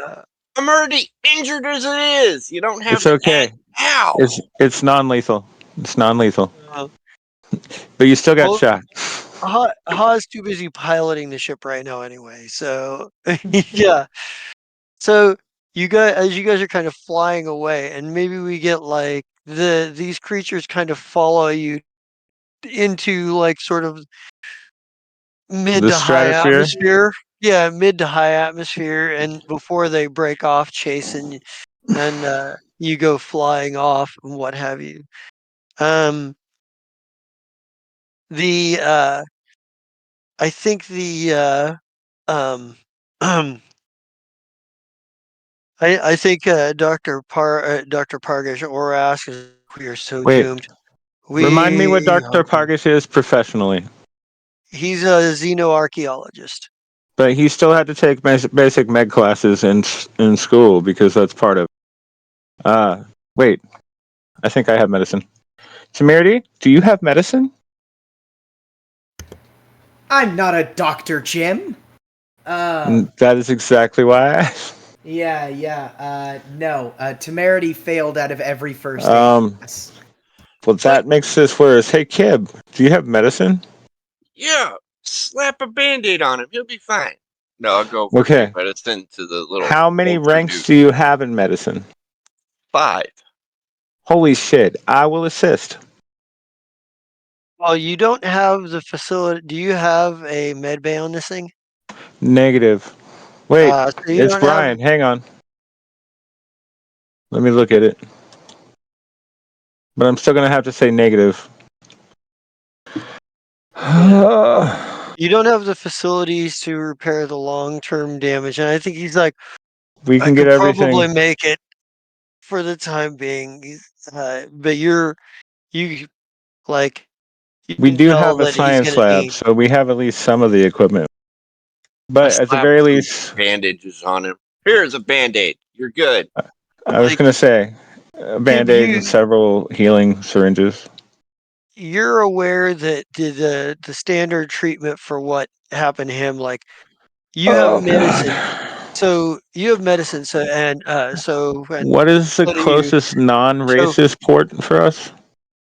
I'm already injured as it is. You don't have It's to okay. add. Ow! It's non-lethal. It's non-lethal. uh, But you still got well, shot. Ha's too busy piloting the ship right now anyway. So yeah. So as you guys are kind of flying away, and maybe we get like these creatures kind of follow you into like sort of mid The to high stratosphere. atmosphere. Yeah, mid to high atmosphere, and before they break off chasing, and you go flying off and what have you. The I think the um I think Dr. Pargash or ask is we are so Wait, doomed. remind me what We are Dr. doomed. Pargash is professionally. He's a xenoarchaeologist. But he still had to take basic med classes in school because that's part of. Wait, I think I have medicine. Temerity, do you have medicine? I'm not a Dr. Jim. That is exactly why I asked. Yeah. No, Temerity failed out of every first aid class. Well, that makes this worse. Hey, Kib, do you have medicine? Yeah, slap a band-aid on him. He'll be fine. No, I'll go over and Okay. give medicine to the little. How many vulture ranks dude. do you have in medicine? 5. Holy shit, I will assist. Well, you don't have the facility. Do you have a med bay on this thing? Negative. Wait, So you it's don't have. Brian. Hang on. Let me look at it. But I'm still going to have to say negative. You don't have the facilities to repair the long-term damage, and I think he's like, We I can get could probably everything. make it for the time being. But you like you We can do tell have a that he's science gonna lab, need. so we have at least some of the equipment. I But at the slapped very some least, bandages on him. Here's a band-aid. You're good. I was Like, going to say Kib, band-aids and several healing syringes. you're aware that the standard treatment for what happened to him, like you have Oh, medicine. God. So you have medicine. So What is the so do you. closest So non-racist port for us?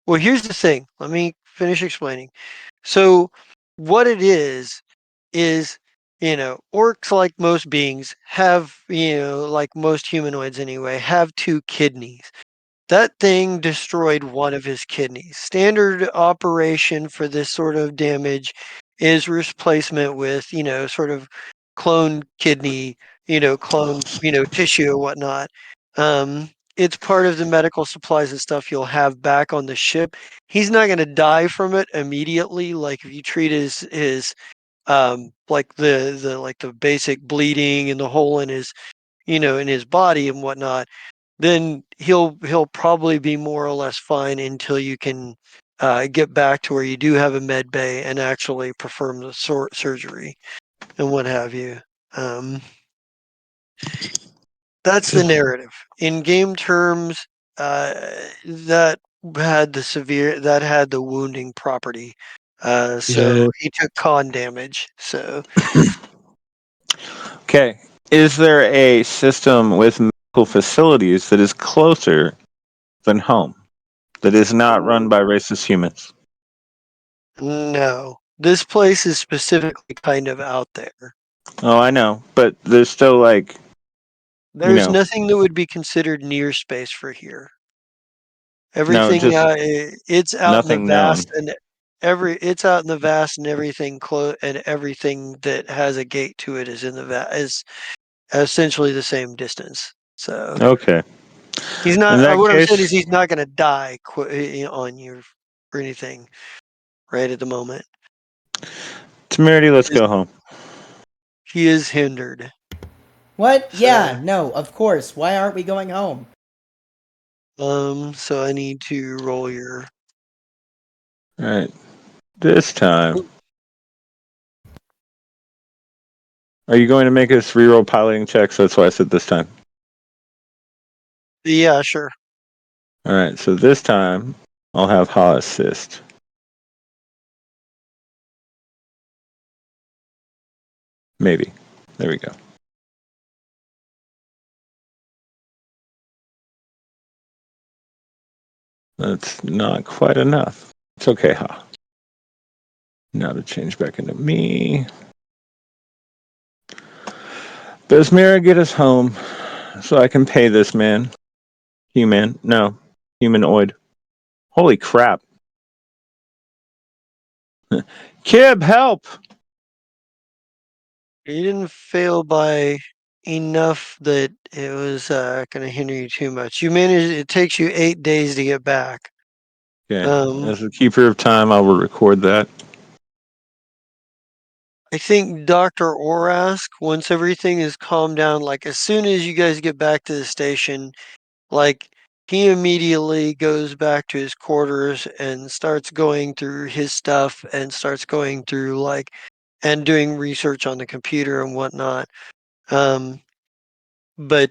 well, here's the thing. Let me finish explaining. So what it is, orcs, like most beings, have, like most humanoids anyway, have two kidneys. That thing destroyed one of his kidneys. Standard operation for this sort of damage is replacement with, sort of clone kidney, clone, tissue or whatnot. It's part of the medical supplies and stuff you'll have back on the ship. He's not going to die from it immediately. Like if you treat his like the basic bleeding and the hole in his, in his body and whatnot, then he'll probably be more or less fine until you can get back to where you do have a med bay and actually perform the surgery and what have you. Um, that's the narrative. In game terms, that had the wounding property. Yeah. So he took con damage. So Okay. Is there a system with medical facilities that is closer than home? That is not run by racist humans? no, this place is specifically kind of out there. Oh, I know. But there's still like, you There's know, nothing that would be considered near space for here. no, Everything, just it's out in the nothing known. vast, and everything and everything that has a gate to it is in the is essentially the same distance. So Okay. he's In not. that What I'm saying is case, he's not going to die on you or anything right at the moment. Temerity, let's He is, go home. he is hindered. What? So Yeah, no, of course. Why aren't we going home? so I need to roll your. All right. This time, are you going to make us reroll piloting checks? That's why I said this time. Yeah, sure. All right. So this time, I'll have Ha assist. Maybe. There we go. That's not quite enough. It's okay, Ha. Now to change back into me. Does Mira get us home so I can pay this man? Human. No. Humanoid. Holy crap. Kib, help! You didn't fail by enough that it was going to hinder you too much. You managed. It takes you 8 days to get back. Okay. Um, As the keeper of time, I will record that. I think Dr. Orask, once everything is calmed down, like as soon as you guys get back to the station, like he immediately goes back to his quarters and starts going through his stuff and starts going through and doing research on the computer and whatnot. Um, but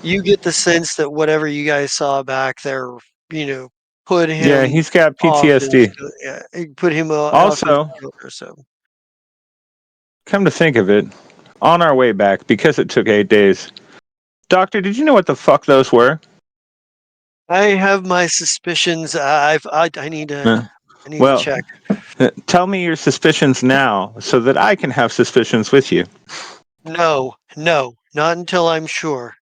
you get the sense that whatever you guys saw back there, you know, put Yeah, him he's got off his, PTSD. put him off his Also, kilter. So come to think of it, on our way back, because it took 8 days, Doctor, did you know what the fuck those were? I have my suspicions. I need to Uh, well, check. tell me your suspicions now so that I can have suspicions with you. No, not until I'm sure.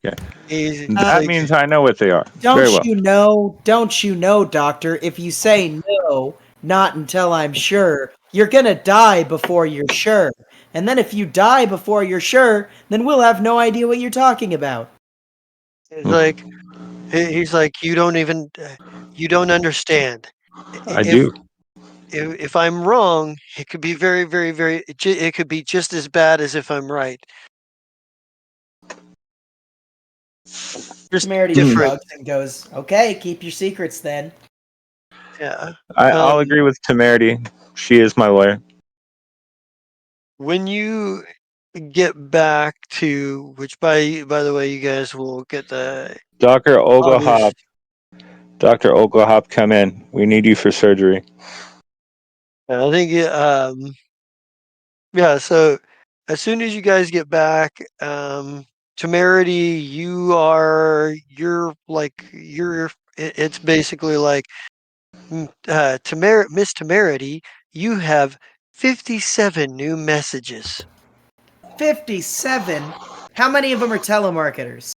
Okay. He's Uh, That like, means I know what they are. Very don't well. you know? Don't you know, Doctor? If you say no, not until I'm sure, you're gonna die before you're sure. And then if you die before you're sure, then we'll have no idea what you're talking about. he's like, he's like, you don't understand. I do. If I'm wrong, it could be very, very, very. It could be just as bad as if I'm right. Just Temerity Hmm. different. shrugs and goes, "Okay, keep your secrets then." Yeah. I'll agree with Temerity. She is my lawyer. When you get back to which, by the way, you guys will get the Dr. obvious. Oglehop. Dr. Oglehop, come in. We need you for surgery. I think yeah. So as soon as you guys get back, Temerity, you're like it's basically like Miss Temerity, you have 57 new messages. 57? How many of them are telemarketers?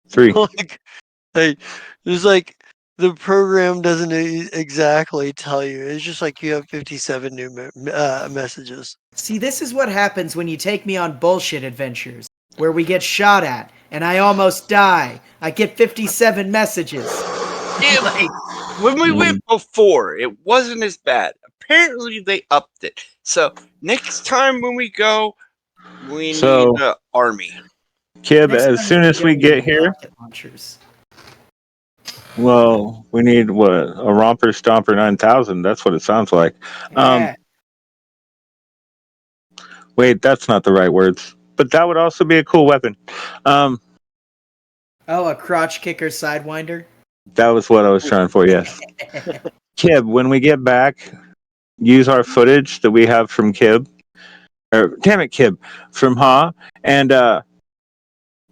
3. like, it's like the program doesn't exactly tell you. It's just like you have 57 new messages. See, this is what happens when you take me on bullshit adventures, where we get shot at, and I almost die. I get 57 messages. Yeah, Like, when we Mm. went before, it wasn't as bad. Apparently, they upped it. So next time when we go, we need So, an army. Kib, next as time when soon we as go, we we get need here, rocket launchers. well, we need what? A Romper Stomper 9000. That's what it sounds like. Yeah. Wait, that's not the right words. But that would also be a cool weapon. Um, Oh, a crotch kicker sidewinder? that was what I was trying for, yes. Kib, when we get back, use our footage that we have from Kib, or damn it, Kib, from Ha, and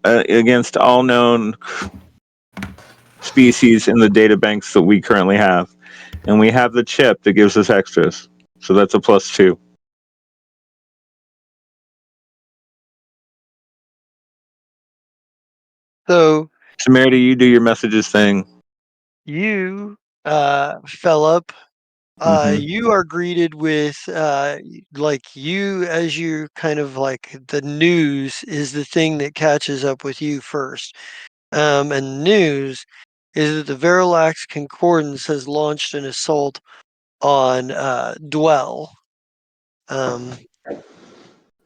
against all known species in the data banks that we currently have. And we have the chip that gives us extras. So that's a +2. So Temerity, you do your messages thing. you, Philip, Hmm. you are greeted with like you as you kind of like the news is the thing that catches up with you first. And news is that the Verilax Concordance has launched an assault on Dwell.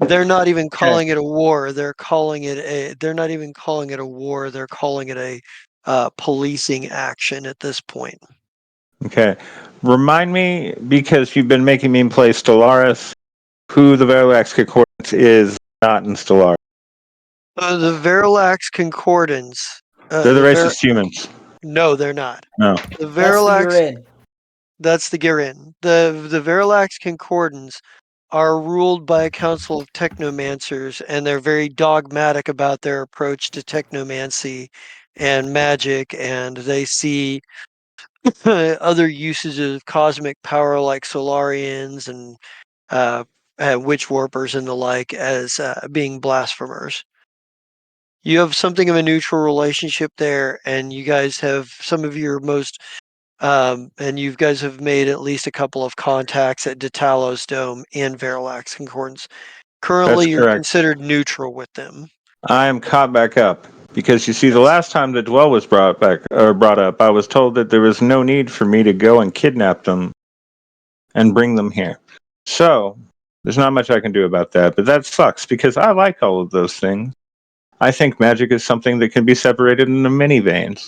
They're not even Okay. calling it a war. They're calling it a. They're not even calling it a war. They're calling it a policing action at this point. Okay. Remind me, because you've been making me play Stellaris, who the Verilax Concordance is not in Stellaris. The Verilax Concordance. They're the The Ver. racist humans. No, they're not. No. The That's the Verilax. urine. That's the Girin. The Verilax Concordance are ruled by a council of technomancers, and they're very dogmatic about their approach to technomancy and magic, and they see other uses of cosmic power like Solarians and uh, witch warpers and the like as being blasphemers. You have something of a neutral relationship there, and you guys have some of your most and you guys have made at least a couple of contacts at Detalos Dome and Verilax Concordance. That's Currently, you're correct. considered neutral with them. I am caught back up. Because you see, the Yes. last time the Dwell was brought up, I was told that there was no need for me to go and kidnap them and bring them here. So there's not much I can do about that, but that sucks because I like all of those things. I think magic is something that can be separated into many veins.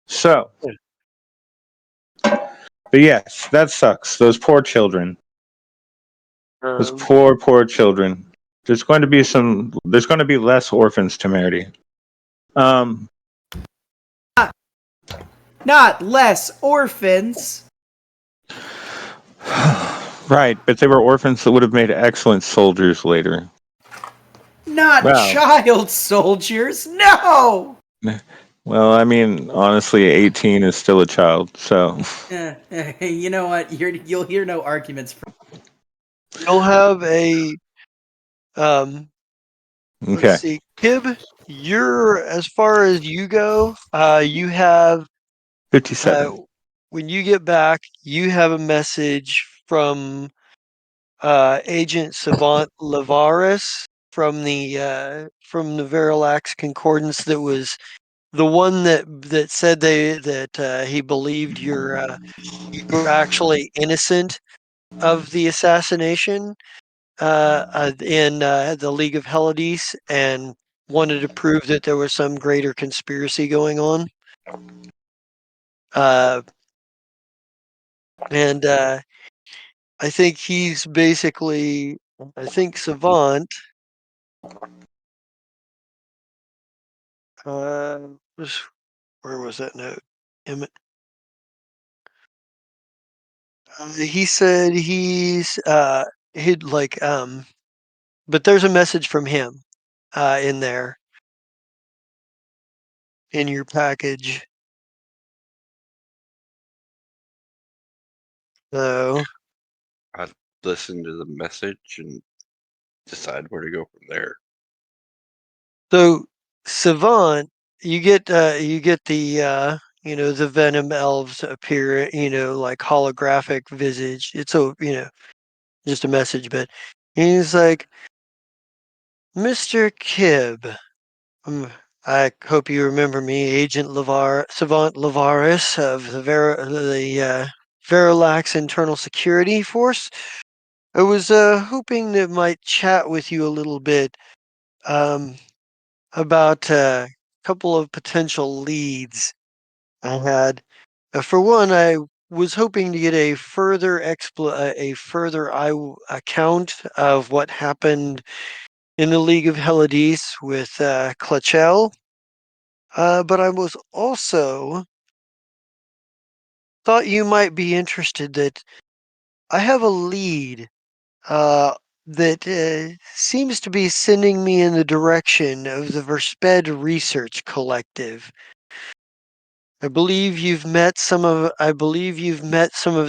So, but yes, that sucks. Those poor children. Those Um, poor, poor children. There's going to be some. There's going to be less orphans, Temerity. Um, Not less orphans. right, but they were orphans that would have made excellent soldiers later. Not Wow. child soldiers. No. Well, I mean, honestly, 18 is still a child, so. You know what? You'll hear no arguments from. you'll have a let's Okay. see, Kib. You're as far as you go. You have 57. when you get back, you have a message from Agent Savant Lavaris from the Verilax Concordance that was the one that said that he believed you were actually innocent of the assassination in the League of Helades and wanted to prove that there was some greater conspiracy going on. Uh, and I think he's basically, I think Savant uh, was, where was that note? Emmett. He said he'd like but there's a message from him in there in your package. So, I listen to the message and decide where to go from there. so Savant, you get the the Venom elves appear, like holographic visage. It's just a message, but he's like, Mr. Kibb. Um, I hope you remember me, Agent Savant Lavaris of the Verilax Internal Security Force. I was hoping that might chat with you a little bit um, about a couple of potential leads I had. For one, I was hoping to get a further account of what happened in the League of Heladis with Clutchell. But I was also thought you might be interested that I have a lead uh, that seems to be sending me in the direction of the Versped Research Collective. I believe you've met some of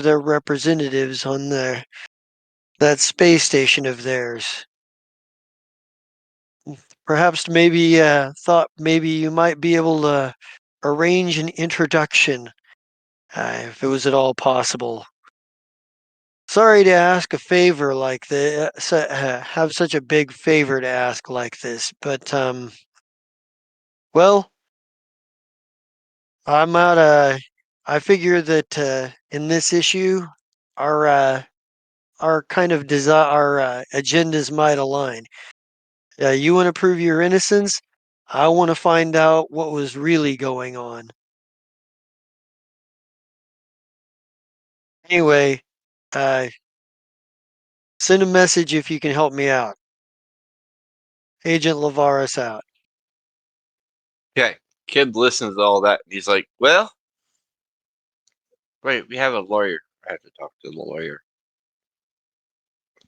their representatives on that space station of theirs. Perhaps maybe thought maybe you might be able to arrange an introduction if it was at all possible. Sorry to ask a favor like this, have such a big favor to ask like this, but well, I'm out. I figure that in this issue, our our kind of our agendas might align. You want to prove your innocence. I want to find out what was really going on. Anyway, uh, send a message if you can help me out. Agent Lavaris out. Okay. Kid listens to all that and he's like, well, wait, we have a lawyer. I have to talk to the lawyer.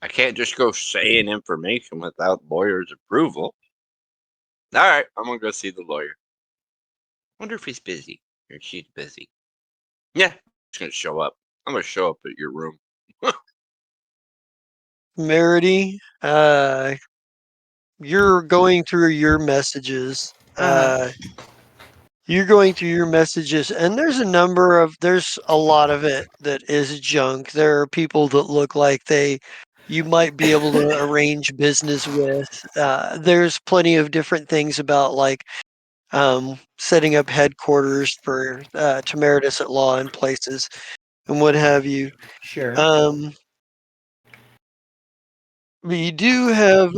I can't just go saying information without lawyer's approval. All right, I'm gonna go see the lawyer. Wonder if he's busy or she's busy. Yeah, he's gonna show up. I'm gonna show up at your room. Merity, you're going through your messages. Uh huh. You're going through your messages, and there's a lot of it that is junk. There are people that look like you might be able to arrange business with. There's plenty of different things about like setting up headquarters for Temeritus at Law in places and what have you. Sure. Um, but you do have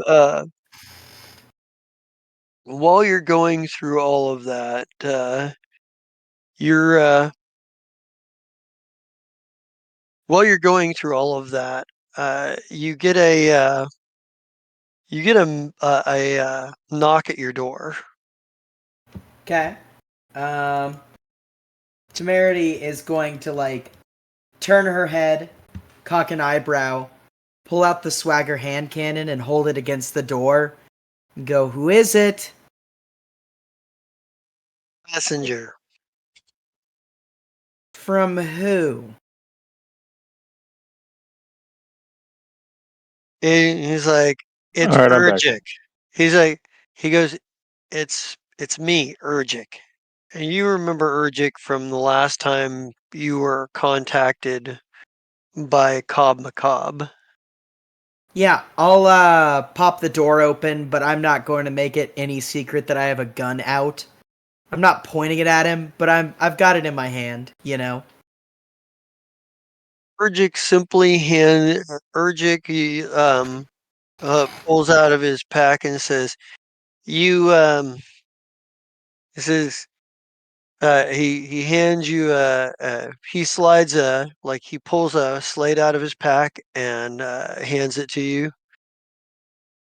while you're going through all of that, you're while you're going through all of that, you get a knock at your door. Okay. Um, Temerity is going to like turn her head, cock an eyebrow, pull out the swagger hand cannon and hold it against the door. And go, who is it? Messenger. From who? He's like, All it's right, I'm back. Urgic. He's like, he goes, it's me, Urgic. And you remember Urgic from the last time you were contacted by Cobb Macabre. Yeah, I'll pop the door open, but I'm not going to make it any secret that I have a gun out. I'm not pointing it at him, but I've got it in my hand, you know. Urgic simply hand Urgic he pulls out of his pack and says, "You he says he hands you he slides like he pulls a slate out of his pack and hands it to you.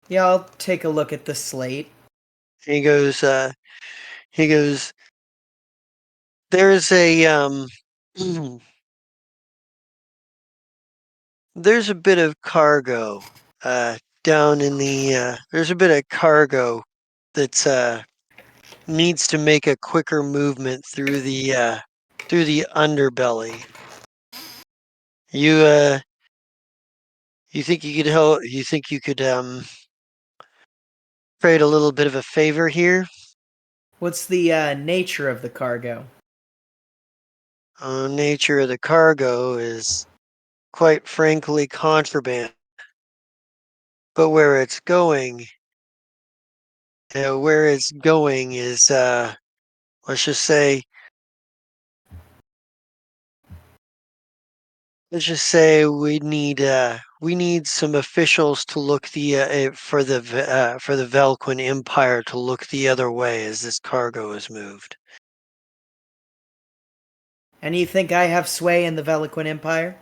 Yeah, I'll take a look at the slate. He goes he goes there's a there's a bit of cargo uh down in the there's a bit of cargo that's needs to make a quicker movement through the underbelly. You you think you could help? You think you could trade a little bit of a favor here? What's the nature of the cargo? Nature of the cargo is quite frankly contraband, but where it's going is let's just say we need some officials to look for the Velquin Empire to look the other way as this cargo is moved. And you think I have sway in the Veliquin Empire?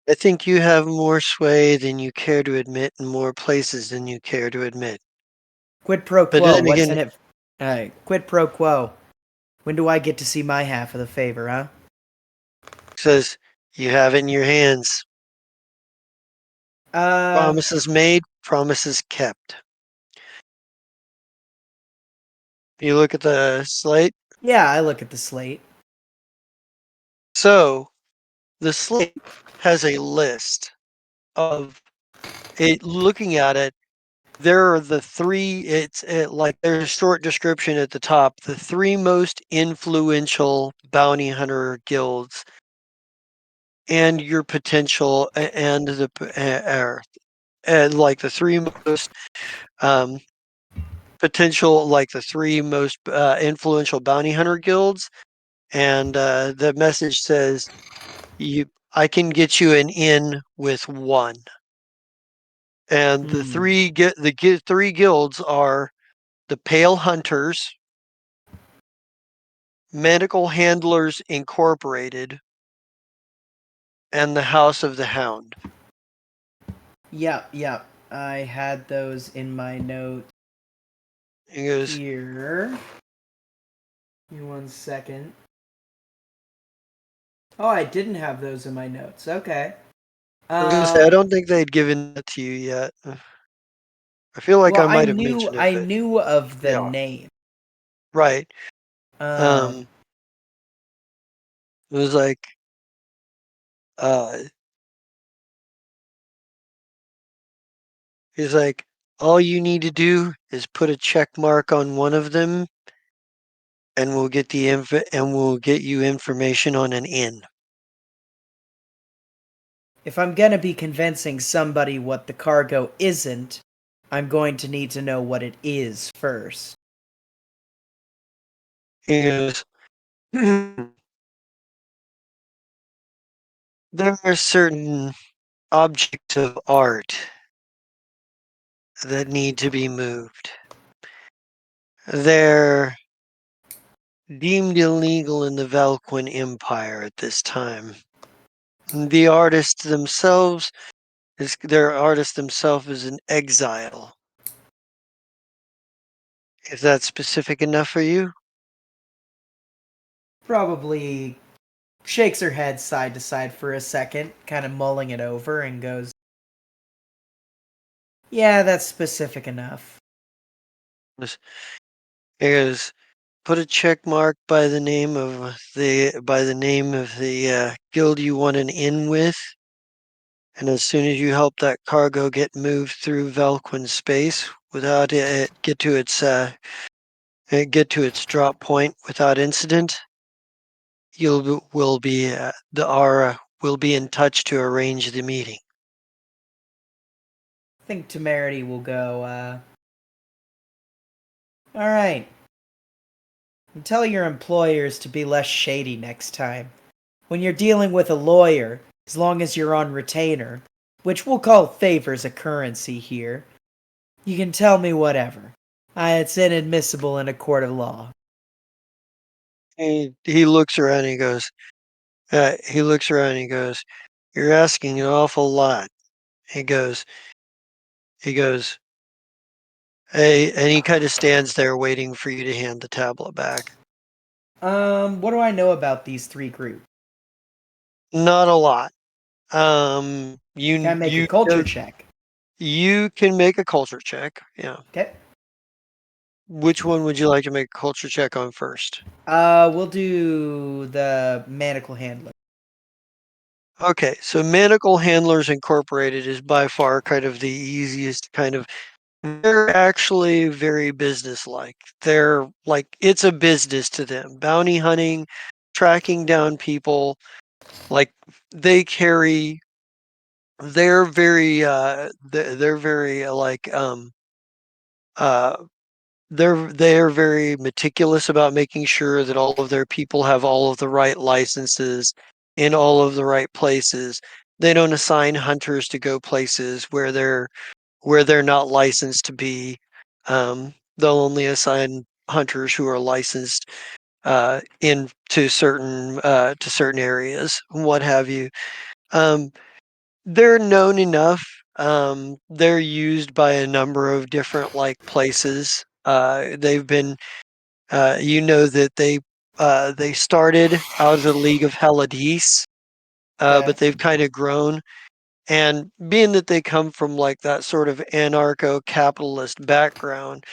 I think you have more sway than you care to admit in more places than you care to admit. Quid pro But quo. then What's again, in it? Quid pro quo. When do I get to see my half of the favor, huh? it says you have it in your hands. Uh, Promises made, promises kept. You look at the slate. yeah, I look at the slate. So the slate has a list of it. Looking at it, there are the three. Like there's a short description at the top. The three most influential bounty hunter guilds, and your potential, and and like the three most um, potential, like the three most influential bounty hunter guilds. And the message says, "You, I can get you an in with one." And the Hmm. three guilds are the Pale Hunters, Medical Handlers Incorporated, and the House of the Hound. Yep, yep. I had those in my notes He goes, here. Give me 1 second. Oh, I didn't have those in my notes. Okay. I was gonna say, I Um. don't think they'd given that to you yet. I feel like Well, I I might have knew mentioned it, I but knew of the yeah, name. right. Um. Um, it was like, uh, he's like, all you need to do is put a check mark on one of them, and we'll get you information on an in. If I'm gonna be convincing somebody what the cargo isn't, I'm going to need to know what it is first. He goes, there are certain objects of art that need to be moved. They're deemed illegal in the Velquin Empire at this time. The artists themselves their artist themselves is in exile. Is that specific enough for you? Probably shakes her head side to side for a second, kind of mulling it over, and goes, "Yeah, that's specific enough." He goes, put a check mark by the name of the guild you want an in with, and as soon as you help that cargo get moved through Velquin space without it get to its drop point without incident, you'll will be the Aura will be in touch to arrange the meeting. I think Temerity will go, "Alright. And tell your employers to be less shady next time. When you're dealing with a lawyer, as long as you're on retainer, which we'll call favors a currency here, you can tell me whatever. It's inadmissible in a court of law." He looks around and he goes. He looks around and he goes, "You're asking an awful lot." He goes. He goes. Hey, and he kind of stands there waiting for you to hand the tablet back. What do I know about these three groups? Not a lot. Can I make a culture check? You can make a culture check. Yeah. Okay. Which one would you like to make a culture check on first? We'll do the manacle handler. Okay, so Manacle Handlers Incorporated is by far kind of the easiest kind of. They're actually very businesslike. They're like it's a business to them. Bounty hunting, tracking down people, like they carry. They're very uh they're very meticulous about making sure that all of their people have all of the right licenses in all of the right places. They don't assign hunters to go places where they're not licensed to be. They'll only assign hunters who are licensed in to certain areas, what have you. Um, they're known enough. They're used by a number of different like places. They've been, you know, that they started out of the League of Helladis, Okay. but they've kind of grown. And being that they come from like that sort of anarcho-capitalist background,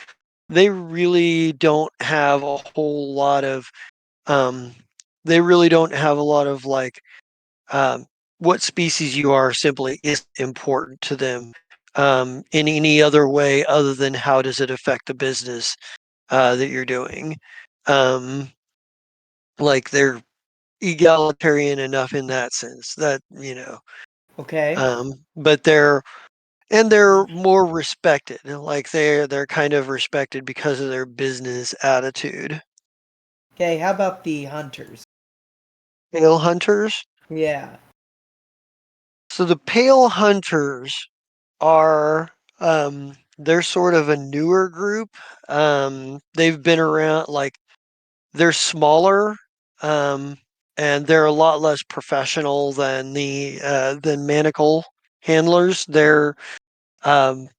they really don't have a whole lot of um, they really don't have a lot of like um, what species you are simply is important to them in any other way other than how does it affect the business that you're doing. Um, like they're egalitarian enough in that sense that Okay. but they're more respected. Like they're kind of respected because of their business attitude. Okay. How about the hunters? Pale hunters. Yeah. So the pale hunters are they're sort of a newer group. They've been around like they're smaller um and they're a lot less professional than manacle handlers. They're um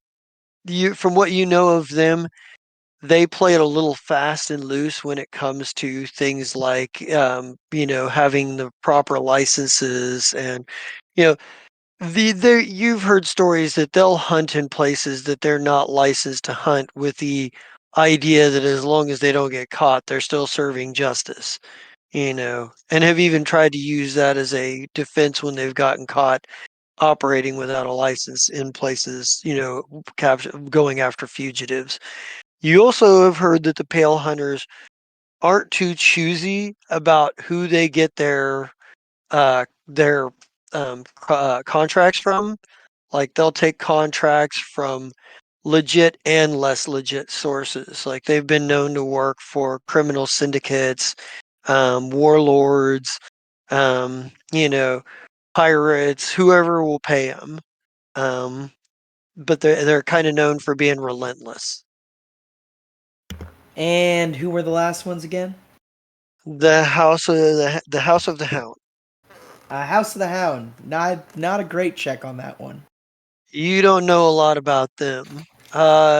you from what you know of them, they play it a little fast and loose when it comes to things like having the proper licenses and you know you've heard stories that they'll hunt in places that they're not licensed to hunt with the idea that as long as they don't get caught, they're still serving justice, and have even tried to use that as a defense when they've gotten caught operating without a license in places, going after fugitives. You also have heard that the Pale Hunters aren't too choosy about who they get their contracts from. Like they'll take contracts from legit and less legit sources. Like they've been known to work for criminal syndicates, warlords, um, you know, pirates, whoever will pay them. Um, but they're kind of known for being relentless. And who were the last ones again? The House of the Hound. House of the Hound. Not a great check on that one. You don't know a lot about them.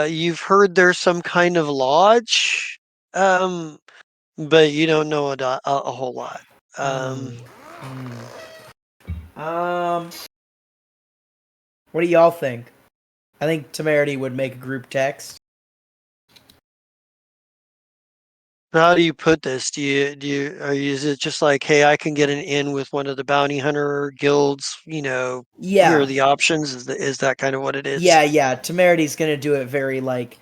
You've heard there's some kind of lodge, um, but you don't know a whole lot. Hmm. Um. What do y'all think? I think Temerity would make a group text. How do you put this? Is it just like, hey, I can get an in with one of the bounty hunter guilds? Here are Yeah. the options. Is that kind of what it is? Yeah. Temerity's gonna do it very like,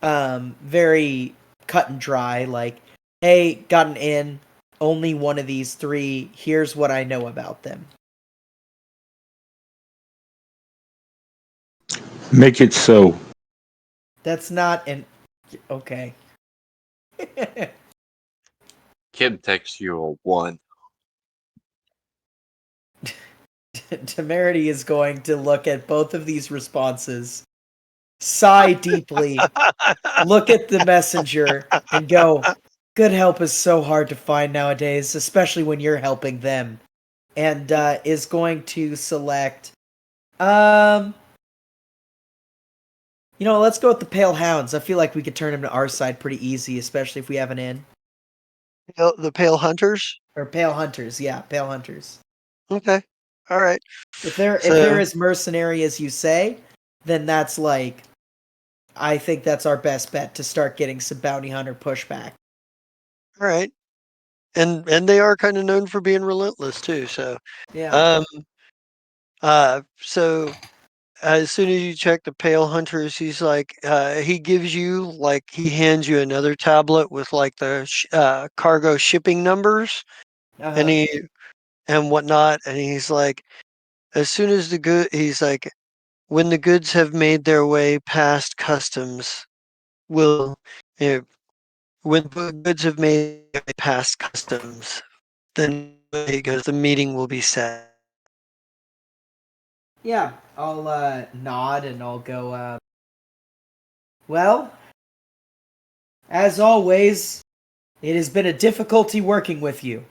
very cut and dry. Like, hey, gotten in. Only one of these three. Here's what I know about them. Make it so. That's not an okay. Kim texts you a one. Temerity is going to look at both of these responses, sigh deeply, look at the messenger, and go, good help is so hard to find nowadays, especially when you're helping them. And is going to select, um, let's go with the Pale Hounds. I feel like we could turn them to our side pretty easy, especially if we have an in. The Pale Hunters. Or Pale Hunters, yeah, Pale Hunters. Okay, all right. If they're So as mercenary as you say, then that's like I think that's our best bet to start getting some bounty hunter pushback. All right. And they are kind of known for being relentless too. So, Yeah. um, so as soon as you check the Pale Hunters, he's like, he gives you like he hands you another tablet with like the cargo shipping numbers and Uh-huh. and whatnot, and he's like, as soon as he's like, when the goods have made their way past customs, will eh, when the goods have made their way past customs, then he goes, the meeting will be set. Yeah, I'll nod and I'll go, well, as always, it has been a difficulty working with you.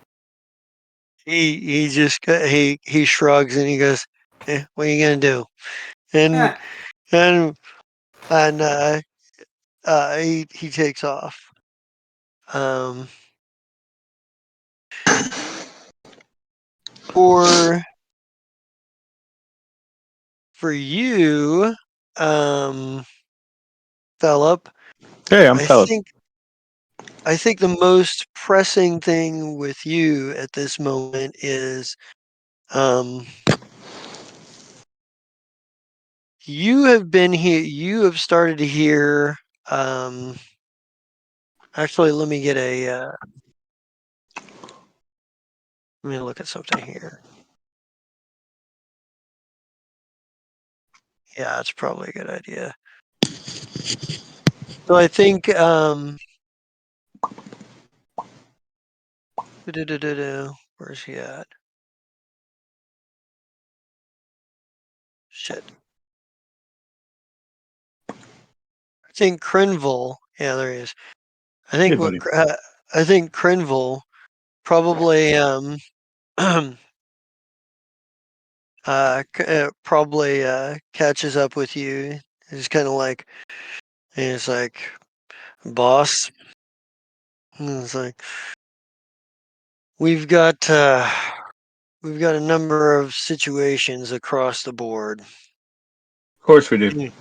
He just he shrugs and he goes, "What are you gonna do?" And Ah, and and he takes off. Um, for you, um, Philip, Hey, I'm I Philip. think I think the most pressing thing with you at this moment is um, you have been here. You have started to hear. Um, actually, let me get a. Let me look at something here. Yeah, it's probably a good idea. So I think where's he at? Shit. I think Crinville. Yeah, there he is. I Hey, think buddy. I think Crinville probably probably catches up with you. He's kind of like he's like boss. And it's like we've got uh we've got a number of situations across the board. Of course we do. And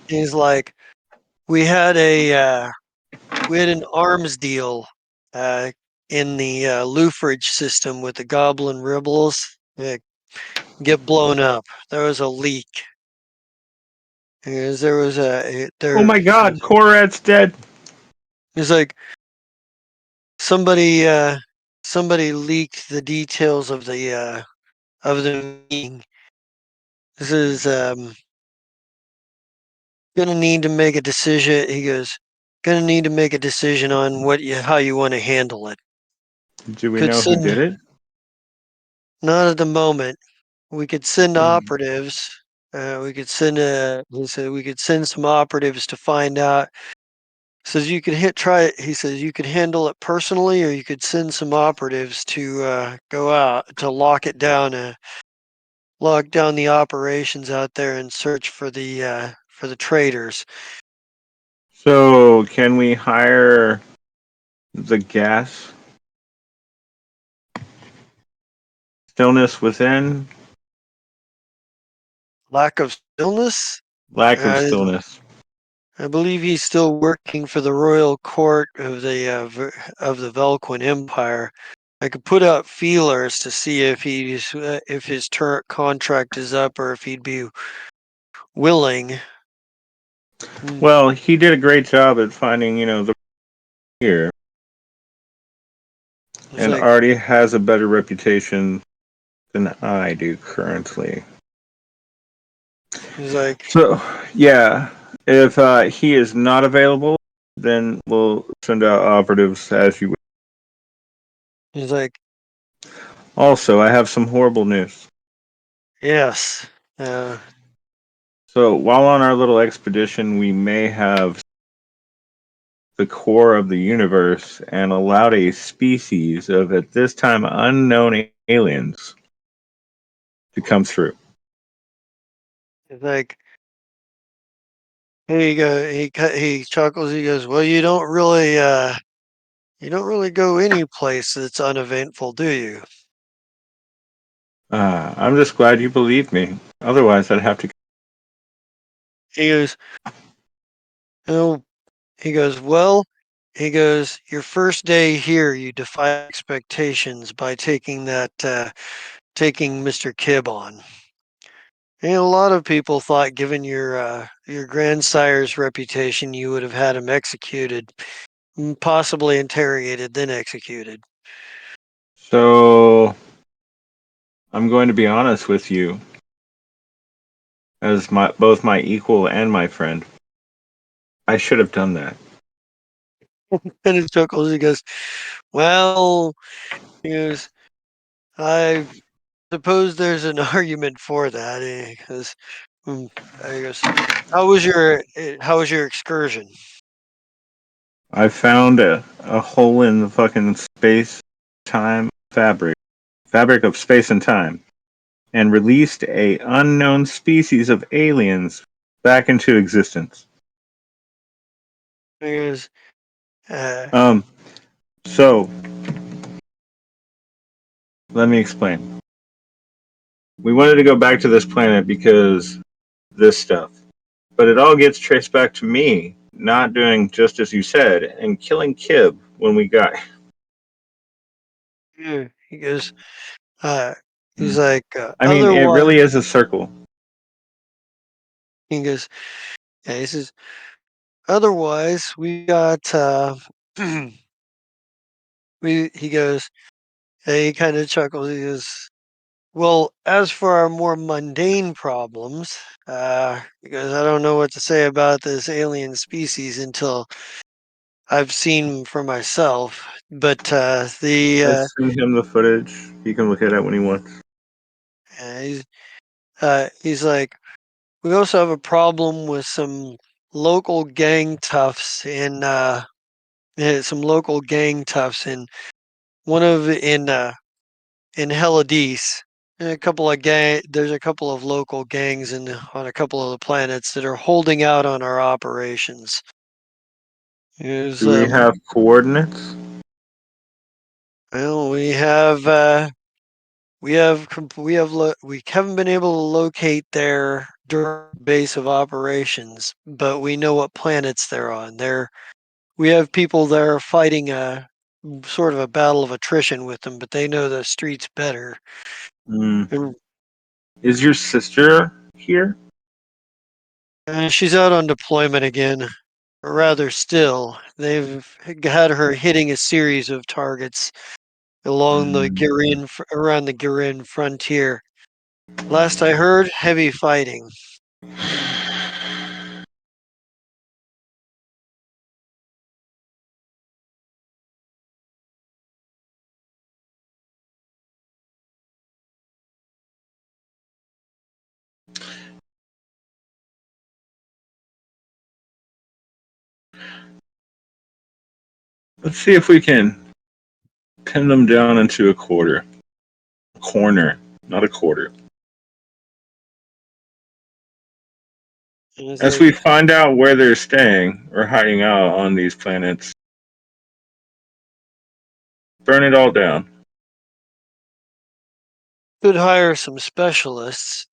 he's like we had we had an arms deal uh, in the Lufridge system with the Goblin Ribbles get blown up. There was a leak. There was a Oh there. my God, Korad's dead. It's like somebody somebody leaked the details of the meeting. This is gonna need to make a decision. He goes, gonna need to make a decision on how you want to handle it. Do we Could know who send did it? not at the moment. We could send Hmm. operatives. We could send he said we could send some operatives to find out. Says you could try it. He says you could handle it personally, or you could send some operatives to go out to lock down the operations out there and search for the traitors. So, can we hire the gas stillness within? Lack of stillness. Lack of Uh, stillness. I believe he's still working for the royal court of of the Velquin Empire. I could put out feelers to see if his contract is up or if he'd be willing. Mm, Well, he did a great job at finding, the here, It's and like already has a better reputation than I do currently. he's like So, yeah, if he is not available, then we'll send out operatives as you. he's like Also, I have some horrible news. yes. So, while on our little expedition, we may have the core of the universe and allowed a species of at this time unknown aliens to come through. He's like here you go. He chuckles. He goes, well, you don't really go any place that's uneventful, do you? I'm just glad you believe me. Otherwise, I'd have to. He goes, oh, he goes, well, he goes, your first day here, you defy expectations by taking Mr. Kibb on. And a lot of people thought, given your grandsire's reputation, you would have had him executed, possibly interrogated, then executed. So I'm going to be honest with you, as both my equal and my friend. I should have done that. And he chuckles. He goes, well, he goes, I suppose there's an argument for that. Because he goes, how was your excursion? I found a hole in the fucking space time fabric of space and time, and released a unknown species of aliens back into existence. He goes, uh, Um, so let me explain. We wanted to go back to this planet because this stuff, but it all gets traced back to me not doing just as you said and killing Kib when we got. yeah. He goes, uh, he's Hmm. like, I mean, it otherwise, really is a circle. he goes, yeah, he says, otherwise, we got, he goes, he kind of chuckles. He goes, well, as for our more mundane problems, because I don't know what to say about this alien species until I've seen for myself. But Let's send him the footage. He can look at it when he wants. he's he's like, we also have a problem with some local gang toughs some local gang toughs one of in Helladis. There's a couple of local gangs on a couple of the planets that are holding out on our operations. Is Do we have coordinates? well, we haven't been able to locate their direct base of operations, but we know what planets they're on. We have people there fighting a sort of a battle of attrition with them, but they know the streets better. Mm. And, Is your sister here? she's out on deployment again. Or rather, still, they've had her hitting a series of targets along the Mm. around the Girin frontier. Last I heard, heavy fighting. Let's see if we can pin them down into a corner, not a quarter. And it's As like, we find out where they're staying or hiding out on these planets, burn it all down. could hire some specialists.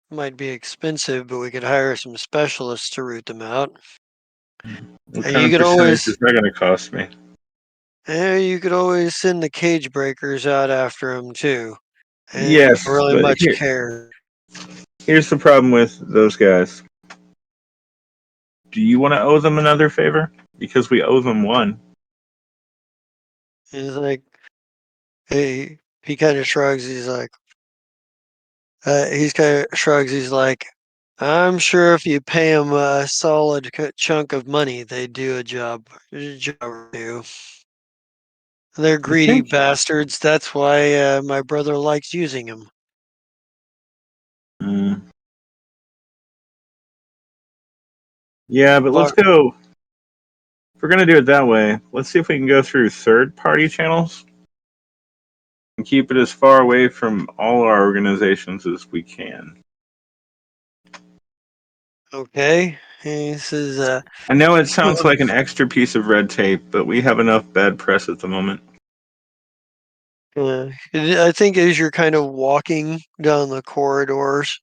Might be expensive, but we could hire some specialists to root them out. What And kind of percentage is that going to cost me? you could always send the cage breakers out after them too. And we don't Yes, really but much care. here's the problem with those guys. Do you want to owe them another favor? Because we owe them one. He's like, he kind of shrugs. He's kind of shrugs. He's like, I'm sure if you pay them a solid chunk of money, they do a job or two. They're You greedy think? bastards. That's why my brother likes using them. Mm. Yeah, but let's Bar- go. If we're going to do it that way, let's see if we can go through third party channels and keep it as far away from all our organizations as we can. Okay. He says, I know it sounds like an extra piece of red tape, but we have enough bad press at the moment. I think as you're kind of walking down the corridors,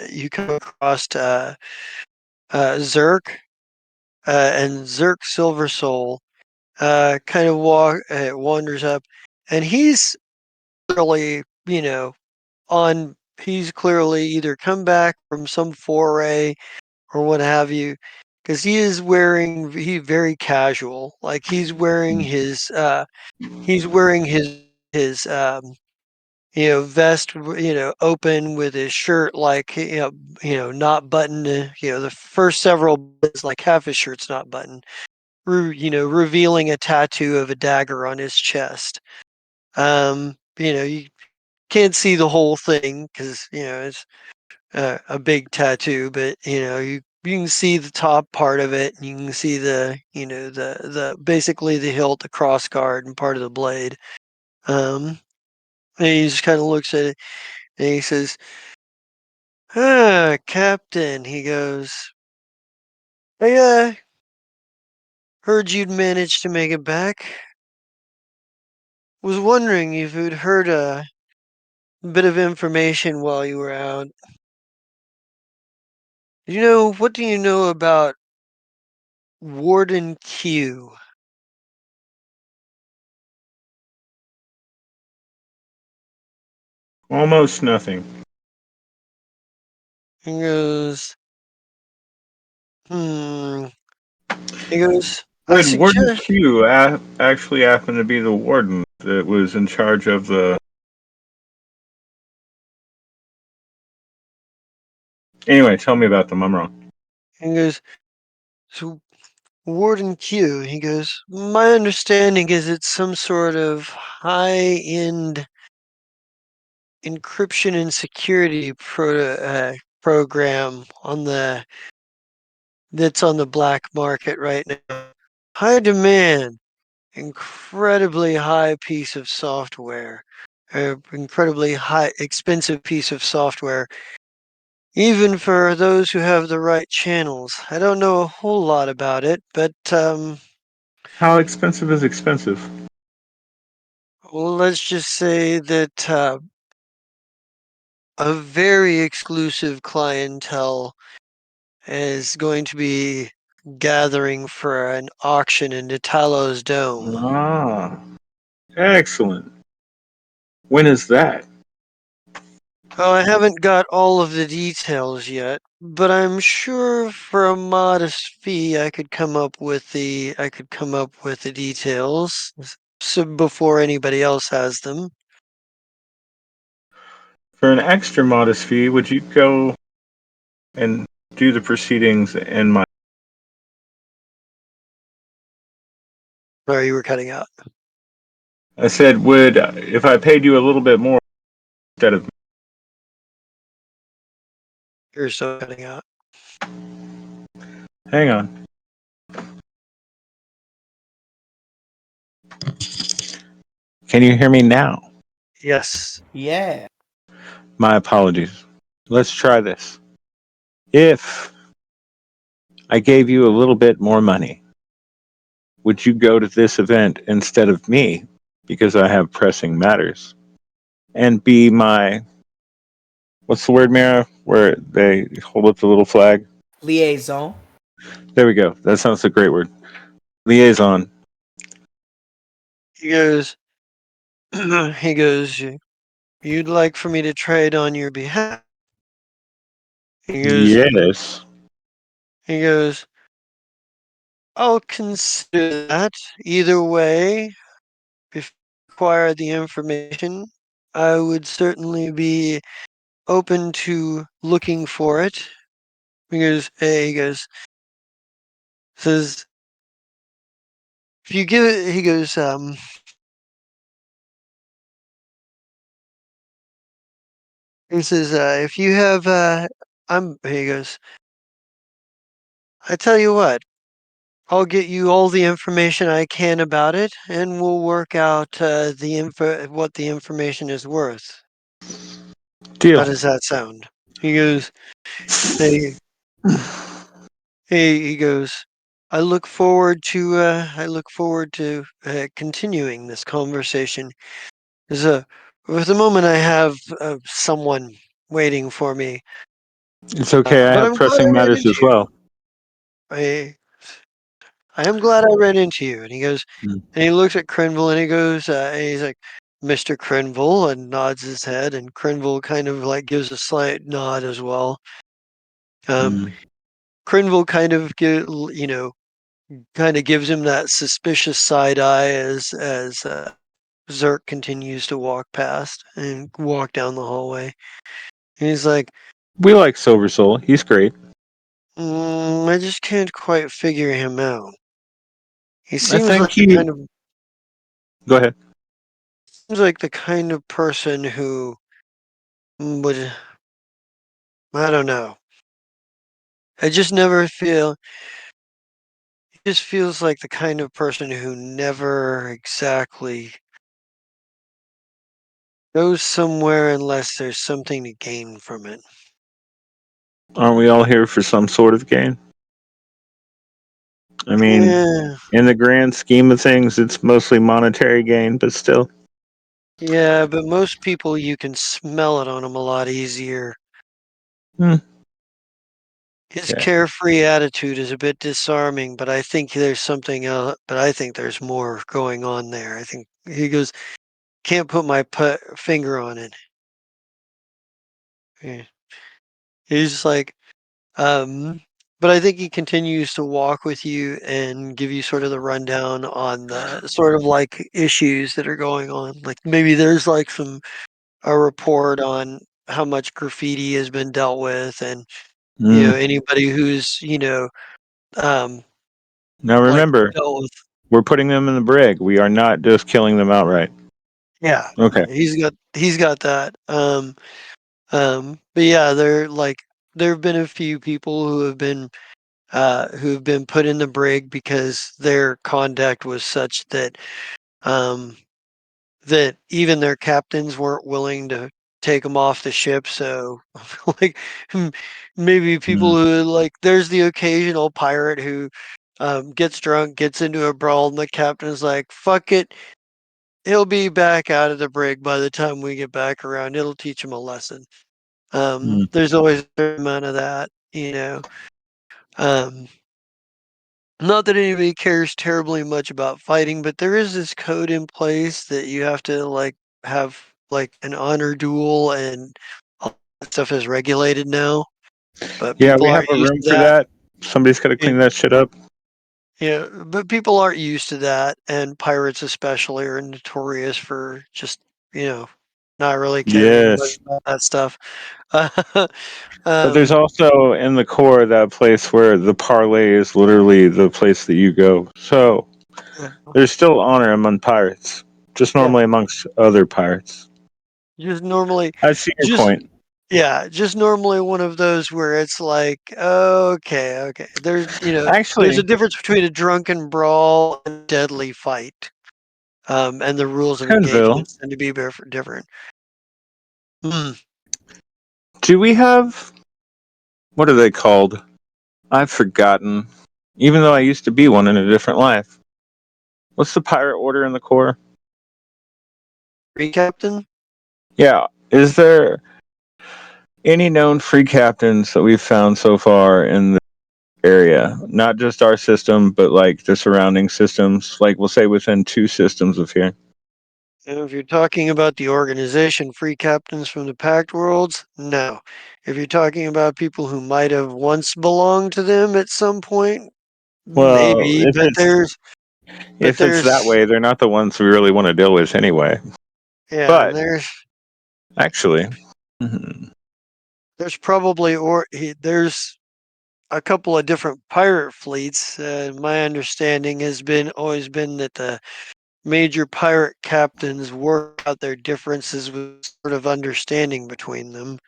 you come across Zerk, and Zerk Silver Soul kind of wanders up, and he's clearly, he's clearly either come back from some foray or what have you, because he very casual, like he's wearing his vest, open with his shirt, like, not buttoned, the first several buttons, like half his shirt's not buttoned, revealing a tattoo of a dagger on his chest. You can't see the whole thing because, it's a big tattoo, but, you can see the top part of it, and you can see the basically the hilt, the cross guard, and part of the blade. And he just kind of looks at it, and he says, Captain, he goes, I heard you'd managed to make it back. Was wondering if you'd heard a bit of information while you were out. What do you know about Warden Q? Almost nothing. He goes, hmm. He goes, I Would Warden suggest. Q actually happen to be the warden that was in charge of the? Anyway, tell me about them. I'm wrong. He goes, so Warden Q. He goes, my understanding is it's some sort of high-end encryption and security program that's on the black market right now. High demand, incredibly high piece of software, incredibly high expensive piece of software, even for those who have the right channels. I don't know a whole lot about it, but How expensive is expensive? well, let's just say that a very exclusive clientele is going to be gathering for an auction in Talos Dome. Ah, excellent. When is that? Oh, I haven't got all of the details yet, but I'm sure for a modest fee I could come up with the details so before anybody else has them. For an extra modest fee, would you go and do the proceedings in my? Sorry, you were cutting out. I said, would if I paid you a little bit more instead of? You're still cutting out. Hang on. Can you hear me now? Yes. Yeah. My apologies. Let's try this. If I gave you a little bit more money, would you go to this event instead of me because I have pressing matters and be my what's the word, Mira, where they hold up the little flag? Liaison. There we go. That sounds a great word. Liaison. He goes, he goes, you'd like for me to trade on your behalf? He goes, Yes. he goes, I'll consider that. Either way, if you require the information, I would certainly be open to looking for it. He goes, says, if you give it, he says, if you have, he goes, I tell you what, I'll get you all the information I can about it, and we'll work out what the information is worth. How Deal. does that sound? He goes, hey, he goes, I look forward to continuing this conversation. There's a, at the moment I have someone waiting for me, It's okay. I but have I'm glad I pressing ran matters into as you. well. I I am glad I ran into you. And he goes, Hmm. and he looks at Crenville and he goes, and he's like, Mr. Crenville, and nods his head. And Crenville kind of like gives a slight nod as well. Um, Hmm. Crenville kind of kind of gives him that suspicious side eye as Zerk continues to walk past and walk down the hallway. And he's like, We like Silver Soul. He's great. I just can't quite figure him out. He I seems think like the he. Go ahead. person who would, I don't know. I just never feel he just feels like the kind of person who never exactly goes somewhere unless there's something to gain from it. Aren't we all here for some sort of gain? I mean, Yeah, in the grand scheme of things, it's mostly monetary gain, but still. yeah, but most people you can smell it on them a lot easier. Hmm. His Yeah. carefree attitude is a bit disarming, but I think there's something else. But I think there's more going on there. I think he goes, can't put my finger on it. Yeah. He's like, but I think he continues to walk with you and give you sort of the rundown on the sort of like issues that are going on. Like maybe there's like a report on how much graffiti has been dealt with, and Hmm. anybody who's um Now like remember, dealt with. we're putting them in the brig. We are not just killing them outright. Yeah, Okay. he's got that. But yeah, there have been a few people who've been put in the brig because their conduct was such that um, that even their captains weren't willing to take them off the ship. So, like, maybe Hmm. people who like, there's the occasional pirate who gets drunk, gets into a brawl, and the captain's like, "Fuck it, he'll be back out of the brig by the time we get back around. It'll teach him a lesson." Hmm. There's always a amount of that. Um, Not that anybody cares terribly much about fighting, but there is this code in place that you have to like have like an honor duel, and all that stuff is regulated now. But Yeah, people we have aren't a used room to for that. that. Somebody's got to clean And, that shit up. but people aren't used to that, and pirates especially are notorious for just you know not really caring much Yes. about that stuff. But there's um, also in the core that place where the parlay is literally the place that you go. So yeah, there's still honor among pirates, just yeah, normally amongst other pirates. just normally, I see your just point. Yeah, just normally one of those where it's like, okay, okay. There's a Actually, difference between a drunken brawl and a deadly fight. And the rules of Kenville, engagement tend to be different. Hmm. do we have what are they called? I've forgotten. Even though I used to be one in a different life. What's the pirate order in the core? Free captain? Yeah. Is there any known free captains that we've found so far in the area? Not just our system, but like the surrounding systems. Like we'll say within 2 systems of here. And if you're talking about the organization, free captains from the Pact Worlds, no. If you're talking about people who might have once belonged to them at some point, Well, maybe. But if it's that there's, way, they're not the ones we really want to deal with anyway. yeah, and But there's actually, mhm, there's probably there's a couple of different pirate fleets. My understanding has been always been that the major pirate captains work out their differences with sort of understanding between them.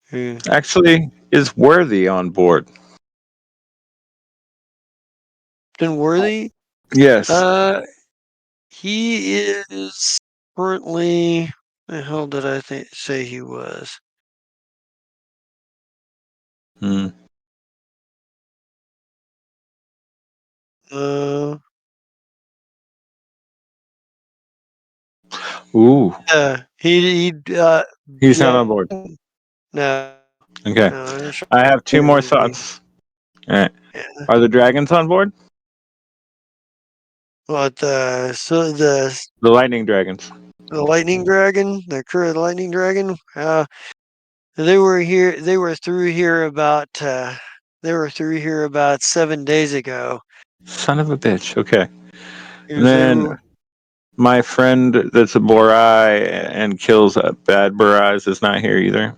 Hmm. actually is worthy on board. Captain Worthy, Yes. uh, he is currently. The hell did I say he was? Hmm. Uh, Ooh, he's not yeah, on board. no, Okay. no. I'm sure I have two more Worthy. thoughts. Alright. Yeah. Are the dragons on board? But the The lightning dragons. lightning dragon, the crew of the lightning dragon, they were here. They were through here about. They were through here about 7 days ago. Son of a bitch. Okay. And Because they then were my friend that's a Borai and kills bad Borais is not here either.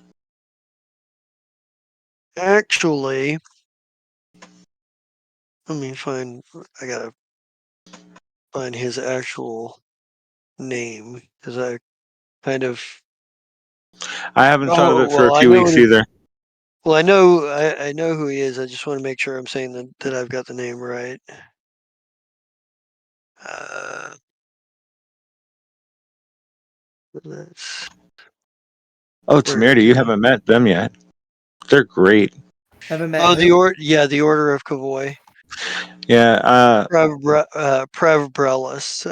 actually. Let me find. I gotta find his actual name because I kind of. I haven't thought of Oh it for a well, I few know weeks what he. either. Well, I know who he is. I just want to make sure I'm saying that I've got the name right. Uh, let's, Oh, where is Temerity, you he? haven't met them yet. They're great. Haven't met Oh, who? the Order of Kavoy. Yeah. Prevbrellis,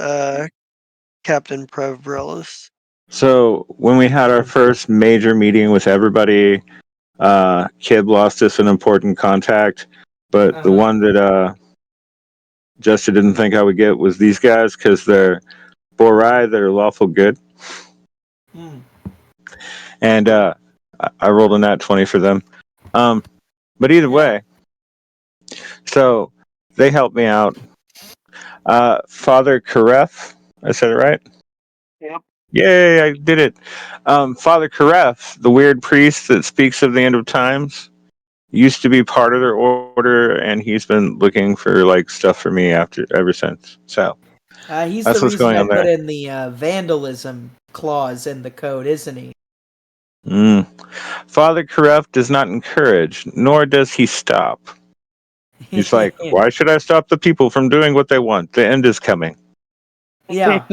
Captain Prevbrellis. So when we had our first major meeting with everybody, Kib lost us an important contact, but the Uh-huh. one that Jester didn't think I would get was these guys because they're Borai that are lawful good, Hmm. and I rolled a nat 20 for them. But either Yeah. way, so they helped me out. Father Karef, I said it right. Yep. Yay, I did it. Father Karef, the weird priest that speaks of the end of times, used to be part of their order, and he's been looking for like stuff for me after ever since. So He's the that's what's reason going I on put there. in the vandalism clause in the code, isn't he? Mm. Father Karef does not encourage, nor does he stop. He's like, why should I stop the people from doing what they want? The end is coming. Yeah.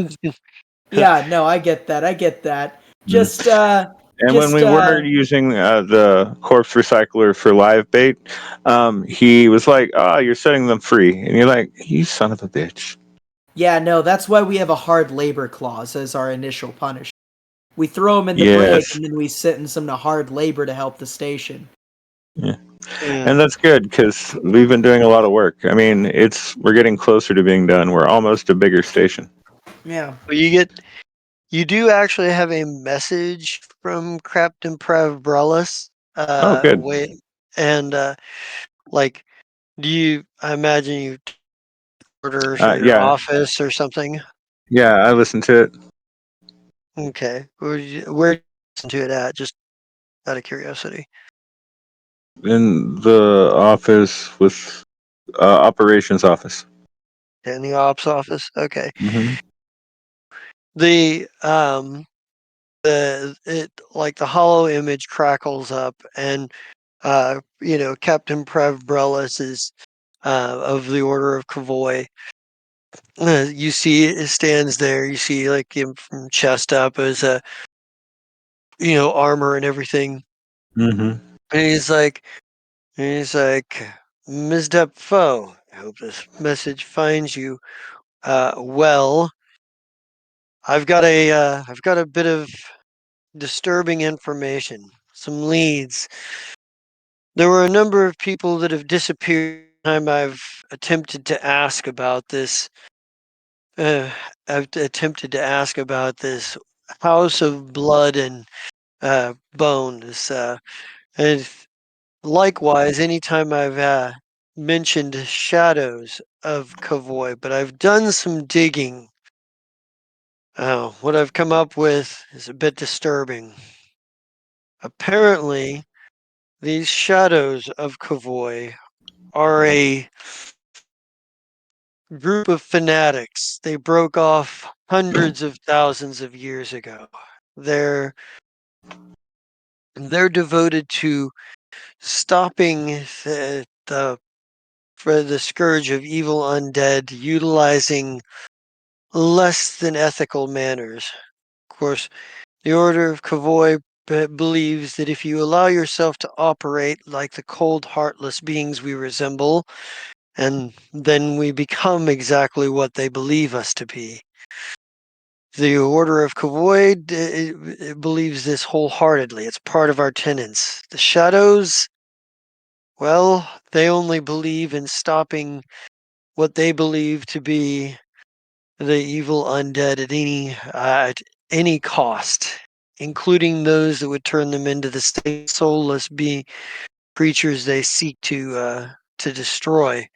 Yeah, no, I get that. I get that. Mm. Just And when just we were using the corpse recycler for live bait, he was like, "Oh, you're setting them free," and you're like, "You son of a bitch." yeah, no, that's why we have a hard labor clause as our initial punishment. We throw them in the brig Yes. and then we sentence them to hard labor to help the station. Yeah. Yeah. And that's good because we've been doing a lot of work. I mean, we're getting closer to being done. We're almost a bigger station. Yeah. Well, you do actually have a message from Captain Prevbrellis. Oh, good. Wait, and like, I imagine you orders in your Yeah, office or something. yeah. I listened to it Okay, where did you listen to it at? Just out of curiosity. in the office with operations office. In the ops office. Okay. Hmm. The it like the hollow image crackles up, and Captain Prevbrellis is of the Order of Kavoy. You see it stands there. You see like him from chest up as a armor and everything. Hmm. And he's like, Ms. Foe, I hope this message finds you well. I've got a bit of disturbing information, some leads. There were a number of people that have disappeared time I've attempted to ask about this. I've attempted to ask about this house of blood and bone. And likewise, anytime I've mentioned shadows of Kavoy, but I've done some digging. What I've come up with is a bit disturbing. Apparently, these shadows of Kavoy are a group of fanatics. They broke off hundreds of thousands of years ago. They're they're devoted to stopping for the scourge of evil undead, utilizing less than ethical manners. Of course, the Order of Kavoy believes that if you allow yourself to operate like the cold, heartless beings we resemble, and then we become exactly what they believe us to be. The Order of Kavoid it believes this wholeheartedly. It's part of our tenets. The shadows, Well, they only believe in stopping what they believe to be the evil undead at any cost, including those that would turn them into the same soulless creatures they seek to destroy.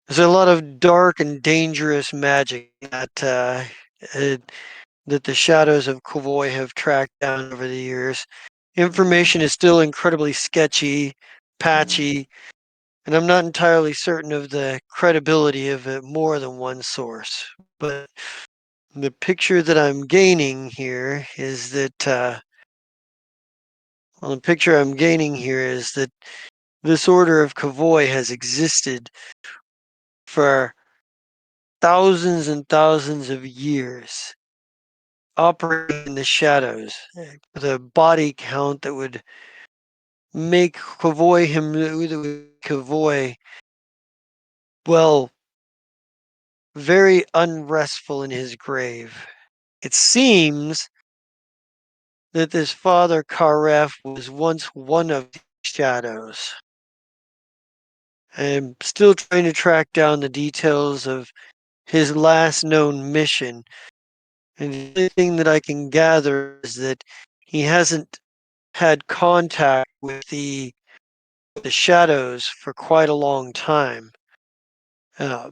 There's a lot of dark and dangerous magic uh, that the shadows of Kavoy have tracked down over the years. Information is still incredibly sketchy, patchy, and I'm not entirely certain of the credibility of it more than one source. But the picture that I'm gaining here is that the picture I'm gaining here is that this order of Kavoy has existed for thousands and thousands of years, operating in the shadows, with a body count that would make Kavoy, well, very unrestful in his grave. It seems that this father Karef was once one of these shadows. I'm still trying to track down the details of his last known mission, and the only thing that I can gather is that he hasn't had contact with the shadows for quite a long time. Uh,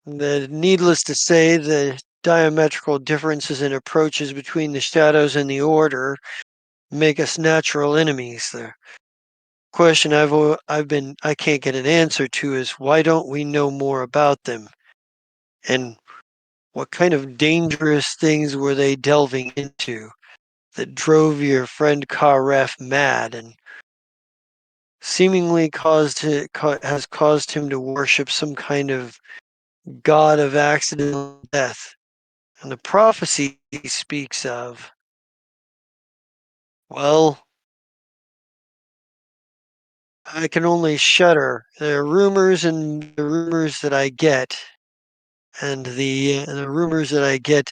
Needless to say, the diametrical differences in approaches between the shadows and the order make us natural enemies. The question I can't get an answer to is why don't we know more about them, and what kind of dangerous things were they delving into that drove your friend Karef mad and seemingly has caused him to worship some kind of god of accidental death. And the prophecy he speaks of, well, I can only shudder. There are rumors and the rumors that I get, and the rumors that I get,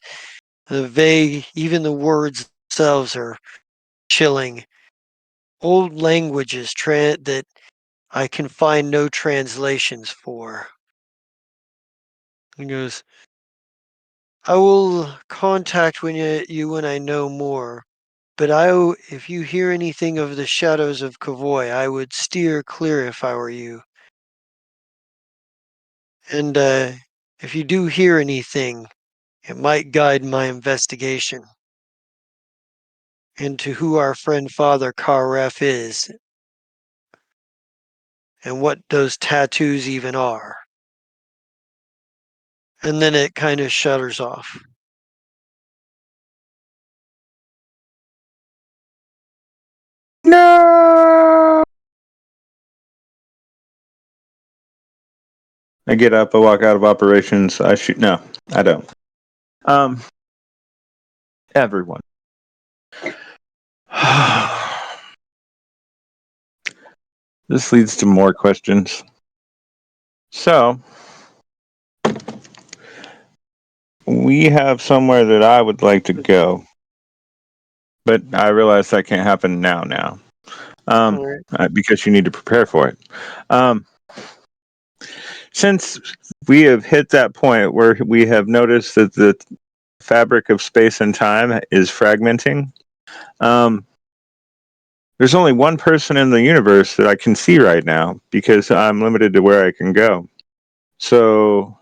the vague, even the words themselves are chilling. Old languages that I can find no translations for. He goes, I will contact you when I know more. But if you hear anything of the shadows of Kavoy, I would steer clear if I were you. And if you do hear anything, it might guide my investigation into who our friend Father Karef is and what those tattoos even are. And then it kind of shudders off. No. I get up. I walk out of operations. I shoot. No, I don't. Everyone. This leads to more questions. So, we have somewhere that I would like to go, but I realize that can't happen now. All right. Because you need to prepare for it. Um, since we have hit that point where we have noticed that the fabric of space and time is fragmenting, there's only one person in the universe that I can see right now because I'm limited to where I can go. So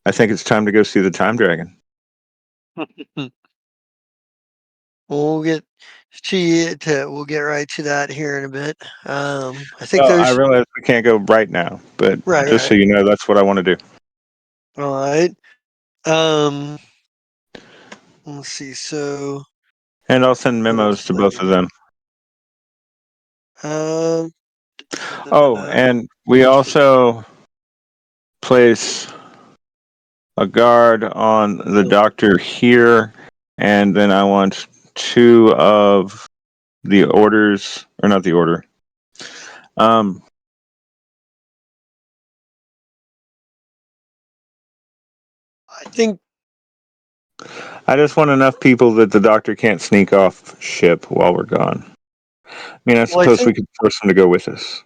I think it's time to go see the time dragon. We'll get we'll get right to that here in a bit. I think Well, I there's realize we can't go right now, but just so right. you know, that's what I want to do. All right. Um, let's see. So And I'll send memos let's to both of them. um, Oh, and we also place a guard on the doctor here, and then I want two of the orders, or not the order. Um, I think I just want enough people that the doctor can't sneak off ship while we're gone. I mean, I Well, I suppose we think could force him to go with us.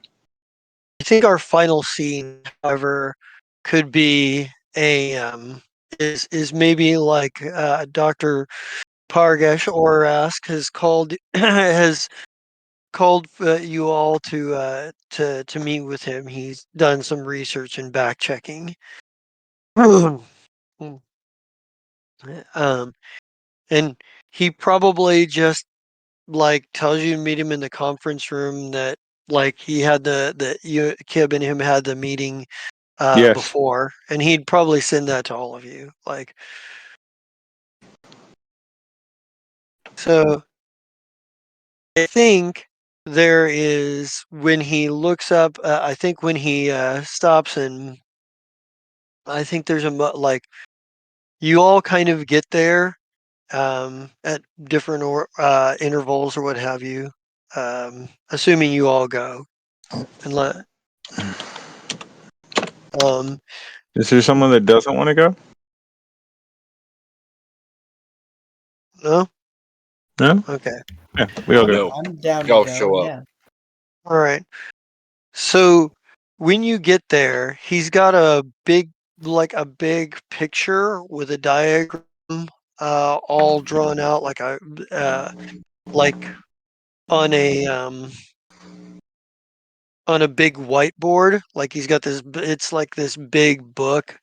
our final scene, however, could be a is maybe like Dr. Pargesh Orask has called has called you all to meet with him. He's done some research and back checking. um, and he probably just like tells you to meet him in the conference room that like he had you Kib and him had the meeting Yes. before, and he'd probably send that to all of you. Like so, I think there is when he looks up. I think when he stops and I think there's like you all kind of get there at different intervals or what have you. Assuming you all go and let um Is there someone that doesn't want to go? no, No? okay, Yeah, we all go. No, I'm down we to all go. show up. Yeah. all right. So when you get there, he's got a big picture with a diagram all drawn out like on a on a big whiteboard. Like he's got it's like this big book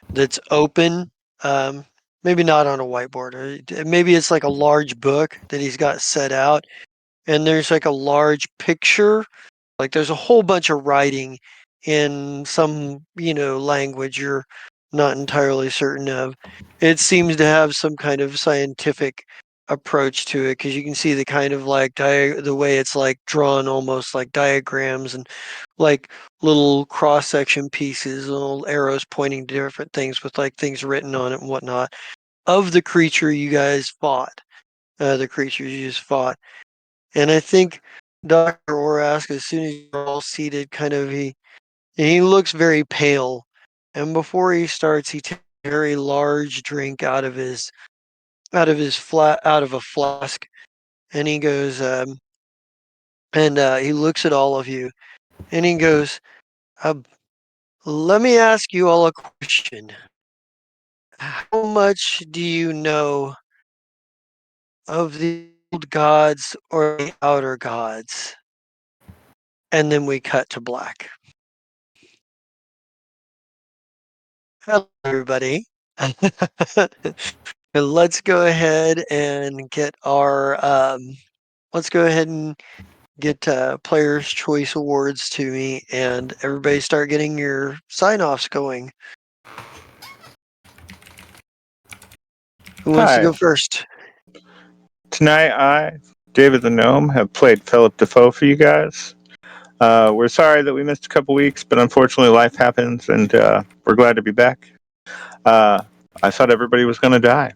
that's open. Um, maybe not on a whiteboard. Maybe it's like a large book that he's got set out, and there's like a large picture. Like there's a whole bunch of writing in some language you're not entirely certain of. It seems to have some kind of scientific approach to it because you can see the kind of like the way it's like drawn almost like diagrams and like little cross section pieces, little arrows pointing to different things with like things written on it and whatnot of the creature you guys fought, the creatures you just fought. And I think Dr. Orask, as soon as you're all seated, kind of he looks very pale. And before he starts, he takes a very large drink out of a flask, and he goes and he looks at all of you, and he goes, uh, "Let me ask you all a question. How much do you know of the old gods or the outer gods?" And then we cut to black. Hello, everybody. Let's go ahead and get our let's go ahead and get players choice awards to me, and everybody start getting your sign-offs going. Who wants to Hi. go first? Tonight, I, David the Gnome, have played Philip Defoe for you guys. We're sorry that we missed a couple weeks, but unfortunately, life happens, and we're glad to be back. Uh, I thought everybody was going to die.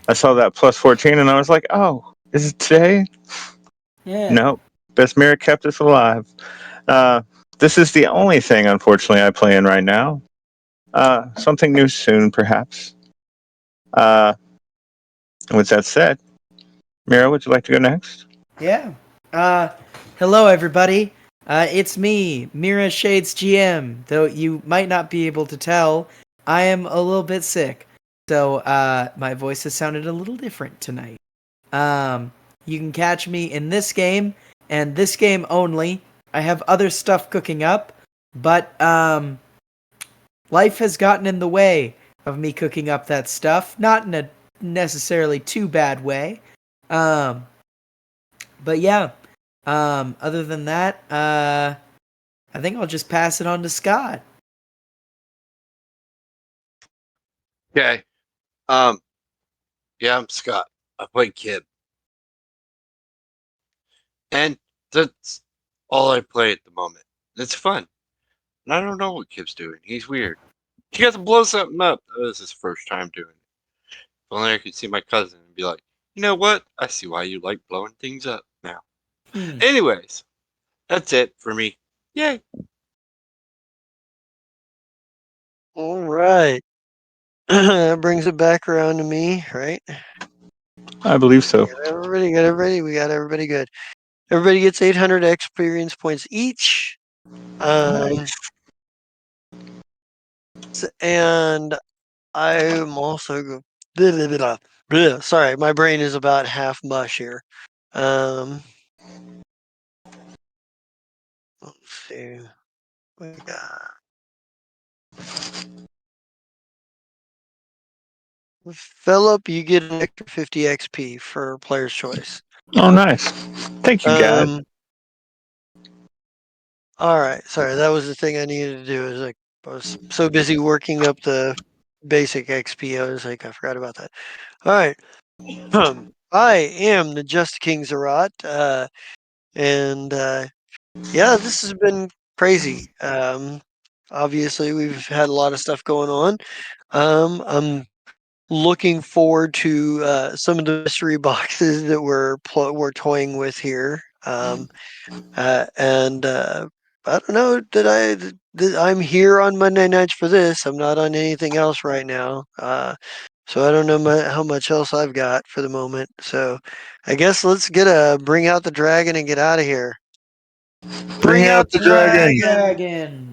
I saw that plus 14, and I was like, oh, is it today? Yeah. No. Besmira kept us alive. Uh, this is the only thing, unfortunately, I play in right now. Something new soon, perhaps. Uh, with that said, Mira, would you like to go next? Yeah. Uh, hello everybody. It's me, Mira Shades GM. Though you might not be able to tell, I am a little bit sick, so my voice has sounded a little different tonight. You can catch me in this game and this game only. I have other stuff cooking up, but life has gotten in the way of me cooking up that stuff. Not in a necessarily too bad way. Um, but yeah, other than that, I think I'll just pass it on to Scott. Okay. Um. Yeah, I'm Scott. I play Kid, and that's all I play at the moment. It's fun, and I don't know what Kid's doing. He's weird. He got to blow something up. That was his first time doing it. If only I could see my cousin and be like, you know what? I see why you like blowing things up now. Hmm. Anyways, that's it for me. Yay. All right. That brings it back around to me, right? I believe so. Everybody good. Everybody, we got everybody good. Everybody gets 800 experience points each. Nice. And I'm also blah, blah, blah, blah. Sorry, my brain is about half mush here. Let's see. We got Philip. You get an extra 50 XP for player's choice. Oh, nice. Thank you, guys. All right. Sorry, that was the thing I needed to do. Is like I was so busy working up the basic XP. I was like, I forgot about that. All right. I am the Just King Zerat, and yeah, this has been crazy. Obviously, we've had a lot of stuff going on. I'm looking forward to some of the mystery boxes that we're toying with here. And I don't know that I'm here on Monday nights for this. I'm not on anything else right now. So I don't know how much else I've got for the moment. So I guess let's bring out the dragon and get out of here. Bring out the dragon. Dragon.